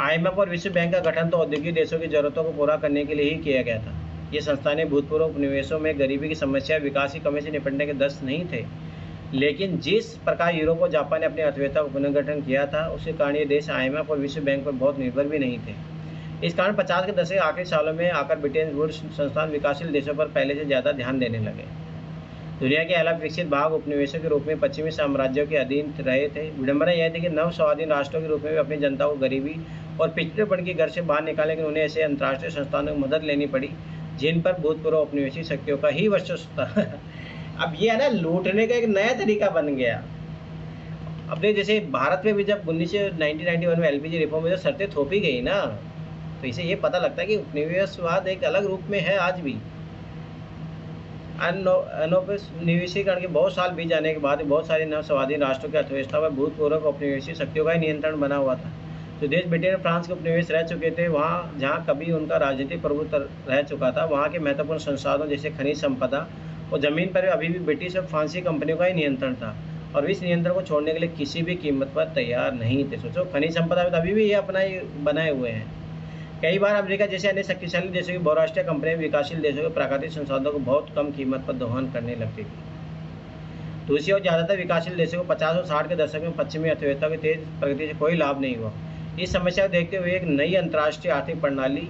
IMF और विश्व बैंक का गठन तो औद्योगिक देशों की जरूरतों को पूरा करने के लिए ही किया गया था। ये संस्थानें भूतपूर्व उपनिवेशों में गरीबी की समस्या, विकास की कमी से निपटने के दस्त नहीं थे, लेकिन जिस प्रकार यूरोप और जापान ने अपनी अर्थव्यवस्था का पुनर्गठन किया था, उसके कारण ये देश IMF और विश्व बैंक पर बहुत निर्भर भी नहीं थे। इस कारण 50 के दशक के आखिरी सालों में आकर ब्रिटेन वुड्स संस्थान विकासशील देशों पर पहले से ज़्यादा ध्यान देने लगे। दुनिया के अलग विकसित भाग उपनिवेशों के रूप में पश्चिमी साम्राज्यों के अधीन रहे थे। विडंबना यह थी कि नव स्वाधीन राष्ट्रों के रूप में भी अपनी जनता को गरीबी और पिछड़ेपन की घर से बाहर निकालने के लिए उन्हें ऐसे अंतर्राष्ट्रीय संस्थानों की मदद लेनी पड़ी जिन पर भूतपूर्व उपनिवेशी शक्तियों का ही वर्चस्व था। अब ये है ना, लूटने का एक नया तरीका बन गया। अब देख, जैसे भारत में भी जब 1991 में LPG रिफॉर्म में जो शर्तें थोपी गई ना, तो इसे ये पता लगता है कि उपनिवेशवाद एक अलग रूप में है आज भी। अनौपनिवेशीकरण के बहुत साल बीत जाने के बाद बहुत सारे नव स्वाधीन राष्ट्रों की अर्थव्यवस्था पर भूतपूर्व उपनिवेशी शक्तियों का ही नियंत्रण बना हुआ था। जो देश ब्रिटेन और फ्रांस के उपनिवेश रह चुके थे, वहाँ जहाँ कभी उनका राजनीतिक प्रभुत्व रह चुका था, वहाँ के महत्वपूर्ण संसाधनों जैसे खनिज संपदा और जमीन पर अभी भी ब्रिटिश और फ्रांसीसी कंपनियों का ही नियंत्रण था, और इस नियंत्रण को छोड़ने के लिए किसी भी कीमत पर तैयार नहीं थे। सोचो, खनिज संपदा में अभी भी ये अपना ही बनाए हुए हैं। कई बार अमेरिका जैसे अन्य शक्तिशाली देशों की बहुराष्ट्रीय कंपनियां विकासशील देशों के प्राकृतिक संसाधनों को बहुत कम कीमत पर दोहन करने लगती थी। दूसरी ओर ज़्यादातर विकासशील देशों को 50 और 60 के दशक में पश्चिमी अर्थव्यवस्था की तेज प्रगति से कोई लाभ नहीं हुआ। इस समस्या को देखते हुए एक नई अंतर्राष्ट्रीय आर्थिक प्रणाली,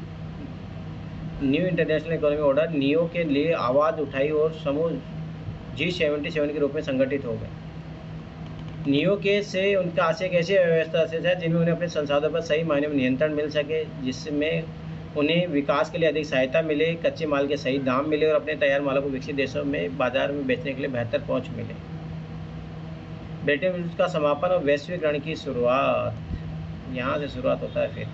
new international economic order neo के लिए आवाज़ उठाई और समूह G77 के रूप में संगठित हो गए। नियो के से उनका आशय एक ऐसी व्यवस्था से था जिनमें उन्हें अपने संसाधनों पर सही मायने में नियंत्रण मिल सके, जिसमें उन्हें विकास के लिए अधिक सहायता मिले, कच्चे माल के सही दाम मिले और अपने तैयार मालों को विकसित देशों में बाजार में बेचने के लिए बेहतर पहुंच मिले। ब्रिटेन वुड्स का समापन और वैश्वीकरण की शुरुआत, यहाँ से शुरुआत होता है। फिर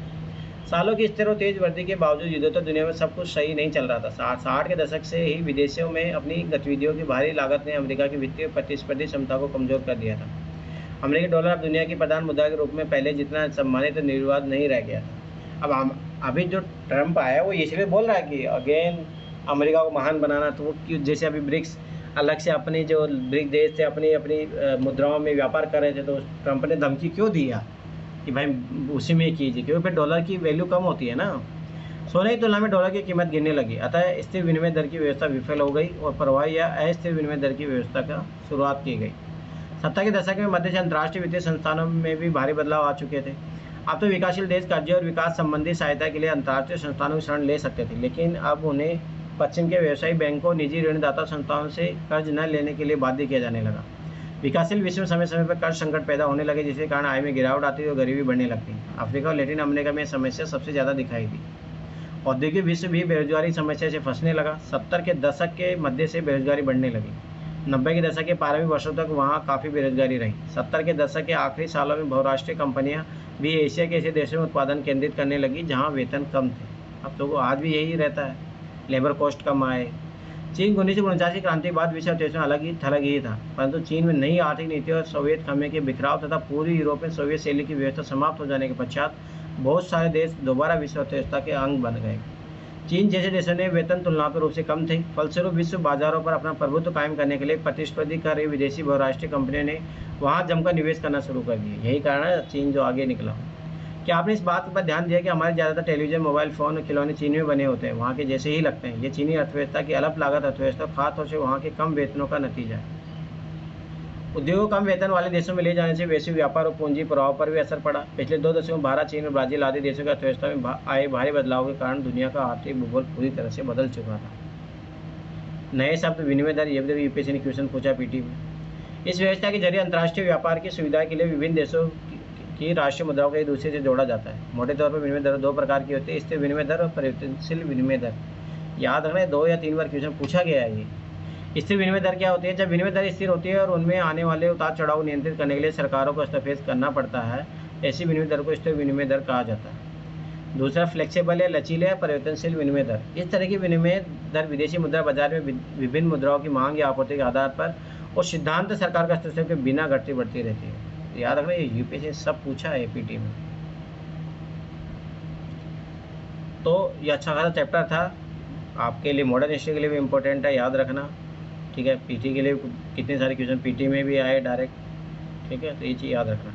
सालों की स्थिर और तेज वृद्धि के बावजूद युद्धोत्तर दुनिया में सब कुछ सही नहीं चल रहा था। 60 के दशक से ही विदेशों में अपनी गतिविधियों की भारी लागत ने अमेरिका की वित्तीय प्रतिस्पर्धी क्षमता को कमजोर कर दिया था। अमेरिकी डॉलर अब दुनिया की प्रधान मुद्रा के रूप में पहले जितना सम्मानित और निर्विवाद नहीं रह गया था। अब अभी जो ट्रम्प आया वो इसलिए बोल रहा है कि अगेन अमेरिका को महान बनाना, तो वो क्यों, जैसे अभी ब्रिक्स अलग से अपने जो ब्रिक्स देश थे अपनी अपनी मुद्राओं में व्यापार कर रहे थे, तो ट्रम्प ने धमकी क्यों दिया कि भाई उसी में कीजिए, क्योंकि फिर डॉलर की वैल्यू कम होती है ना। सोने की तुलना में डॉलर की कीमत गिरने लगी, अतः स्थिर विनिमय दर की व्यवस्था विफल हो गई और प्रवाही या अस्थिर विनिमय दर की व्यवस्था का शुरुआत की गई। 70 के दशक में मध्य से अंतर्राष्ट्रीय वित्तीय संस्थानों में भी भारी बदलाव आ चुके थे। अब तो विकासशील देश कर्जे और विकास संबंधी सहायता के लिए अंतर्राष्ट्रीय संस्थानों की शरण ले सकते थे, लेकिन अब उन्हें पश्चिम के व्यवसायिक बैंकों, निजी ऋणदाता संस्थाओं से कर्ज न लेने के लिए बाध्य किया जाने लगा। विकासशील विश्व में समय समय पर कर्ज संकट पैदा होने लगे, जिसके कारण आय में गिरावट आती और गरीबी बढ़ने लगती। अफ्रीका और लैटिन अमेरिका में समस्या सबसे ज़्यादा दिखाई दी। औद्योगिक विश्व भी बेरोजगारी समस्या से फंसने लगा। 70 के दशक के मध्य से बेरोजगारी बढ़ने लगी। 90 के दशक के प्रारंभिक वर्षों तक वहाँ काफ़ी बेरोजगारी रही। 70 के दशक के आखिरी सालों में बहुराष्ट्रीय कंपनियां भी एशिया के ऐसे देशों में उत्पादन केंद्रित करने लगी जहाँ वेतन कम थे। अब तो आज भी यही रहता है, लेबर कॉस्ट कम आए। चीन 1949 की क्रांति के बाद विश्व अर्थव्यवस्था अलग ही था, परंतु चीन में नई आर्थिक नीति और सोवियत खमे के बिखराव तथा पूरी यूरोप में सोवियत शैली की व्यवस्था समाप्त हो जाने के पश्चात बहुत सारे देश दोबारा विश्व अर्थव्यवस्था के अंग बन गए। चीन जैसे देशों ने वेतन तुलनात्मक रूप से कम थे, फलस्वरूप विश्व बाजारों पर अपना प्रभुत्व कायम करने के लिए प्रतिस्पर्धी कर रही विदेशी बहुराष्ट्रीय कंपनियों ने वहां जमकर निवेश करना शुरू कर दिया। यही कारण है चीन जो आगे निकला। क्या आपने इस बात पर ध्यान दिया कि हमारे ज़्यादातर टेलीविजन, मोबाइल फ़ोन और खिलौने चीन में बने होते हैं, वहाँ के जैसे ही लगते हैं। ये चीनी अर्थव्यवस्था की अलग लागत अर्थव्यवस्था खासतौर से वहाँ के कम वेतनों का नतीजा है। उद्योगों कम वेतन वाले देशों में ले जाने से वैश्विक व्यापार और पूंजी प्रभाव पर भी असर पड़ा। पिछले 2 दशकों में भारत, चीन और ब्राजील आदि देशों की अर्थव्यवस्था में आए भारी बदलाव के कारण दुनिया का आर्थिक भूगोल पूरी तरह से बदल चुका था। नए शब्द विनिमय दर, ये भी यूपीएससी ने क्वेश्चन पूछा पीटी में। इस व्यवस्था के जरिए अंतर्राष्ट्रीय व्यापार की सुविधा के लिए विभिन्न देशों की राष्ट्रीय मुद्राओं को एक दूसरे से जोड़ा जाता है। मोटे तौर पर विनिमय दर 2 प्रकार की होती है, स्थिर विनिमय दर और परिवर्तनशील विनिमय दर। याद रखना, 2 या 3 बार क्वेश्चन पूछा गया है ये। स्थिर विनिमय दर क्या होती है? जब विनिमय दर स्थिर होती है और उनमें आने वाले उतार चढ़ाव नियंत्रित करने के लिए सरकारों को हस्तक्षेप करना पड़ता है, ऐसी विनिमय दर को स्थिर विनिमय दर कहा जाता है। दूसरा फ्लेक्सिबल या लचीले या परिवर्तनशील विनिमय दर। इस तरह की विनिमय दर विदेशी मुद्रा बाजार में विभिन्न मुद्राओं की मांग या आपूर्ति के आधार पर और सिद्धांत सरकार का हस्तक्षेप के बिना घटती बढ़ती रहती है। याद रखना, ये यूपीएससी सब पूछा है एपीटी में। तो ये अच्छा खासा चैप्टर था आपके लिए, मॉडर्न हिस्ट्री के लिए भी इम्पोर्टेंट है, याद रखना। ठीक है, पीटी के लिए कितने सारे क्वेश्चन पीटी में भी आए डायरेक्ट। ठीक है, तो ये चीज़ याद रखना।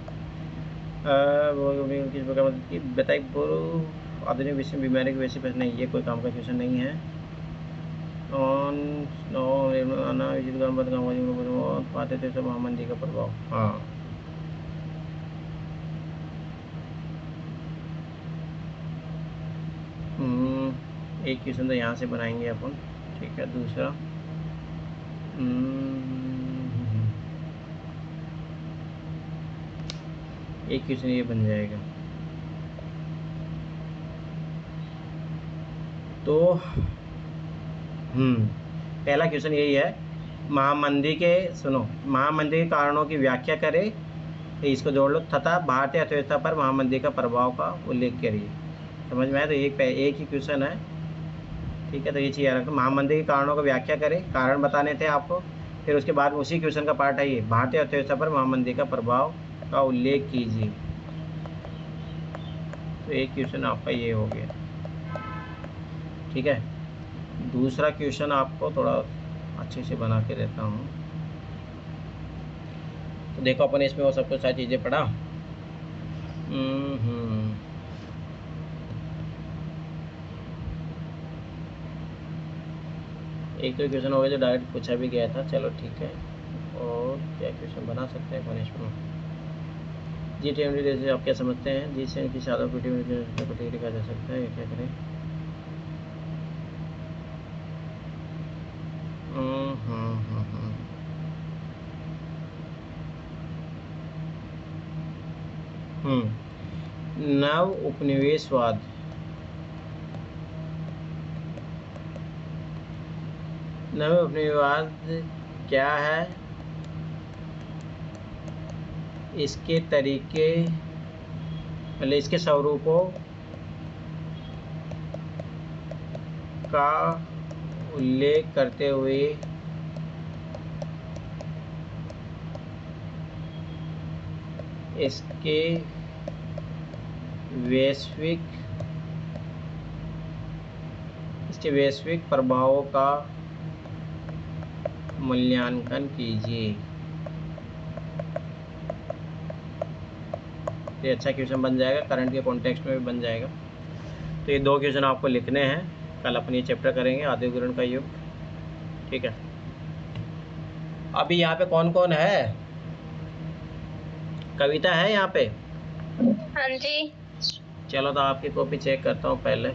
वो किस प्रकार मदद की बताइए, पूर्व आधुनिक विश्व में बीमारी की वैसी प्रश्न नहीं, ये कोई काम का क्वेश्चन नहीं है। पाते थे सब महामंदी का प्रभाव। हाँ, एक क्वेश्चन तो यहाँ से बनाएंगे अपन। ठीक है, दूसरा एक क्वेश्चन ये बन जाएगा। तो पहला क्वेश्चन यही है, महामंदी के महामंदी के कारणों की व्याख्या करें, तो इसको जोड़ लो, तथा भारतीय अर्थव्यवस्था पर महामंदी का प्रभाव का उल्लेख करिए। समझ में आया? तो एक ही क्वेश्चन है। ठीक है, तो ये चीज़ याद रखो, महामंदी के कारणों का व्याख्या करें, कारण बताने थे आपको। फिर उसके बाद उसी क्वेश्चन का पार्ट है ये, भारतीय अर्थव्यवस्था पर महामंदी का प्रभाव का उल्लेख कीजिए। तो एक क्वेश्चन आपका ये हो गया। ठीक है, दूसरा क्वेश्चन आपको थोड़ा अच्छे से बना के देता हूँ। तो देखो, अपन इसमें वो सब कुछ सारी चीज़ें पढ़ा। एक तो क्वेश्चन हो गया जो डायरेक्ट पूछा भी गया था, चलो ठीक है। और क्या क्वेश्चन बना सकते हैं अपन इसमें? G20 जैसे आप क्या समझते हैं? G7 की सादा पीटी लिखा जा सकता है, क्या करें? नव उपनिवेशवाद, नव उपनिवेशवाद क्या है, इसके तरीके, पहले इसके स्वरूपों का उल्लेख करते हुए इसके वैश्विक प्रभावों का मूल्यांकन कीजिए। ये अच्छा क्वेश्चन बन जाएगा, करंट के कॉन्टेक्स्ट में भी बन जाएगा। तो ये दो क्वेश्चन आपको लिखने हैं, कल अपन ये चैप्टर करेंगे, आदिग्रहण का युग। ठीक है, अभी यहाँ पे कौन कौन है? कविता है यहाँ पे? हाँ जी। चलो, तो आपकी कॉपी चेक करता हूँ पहले।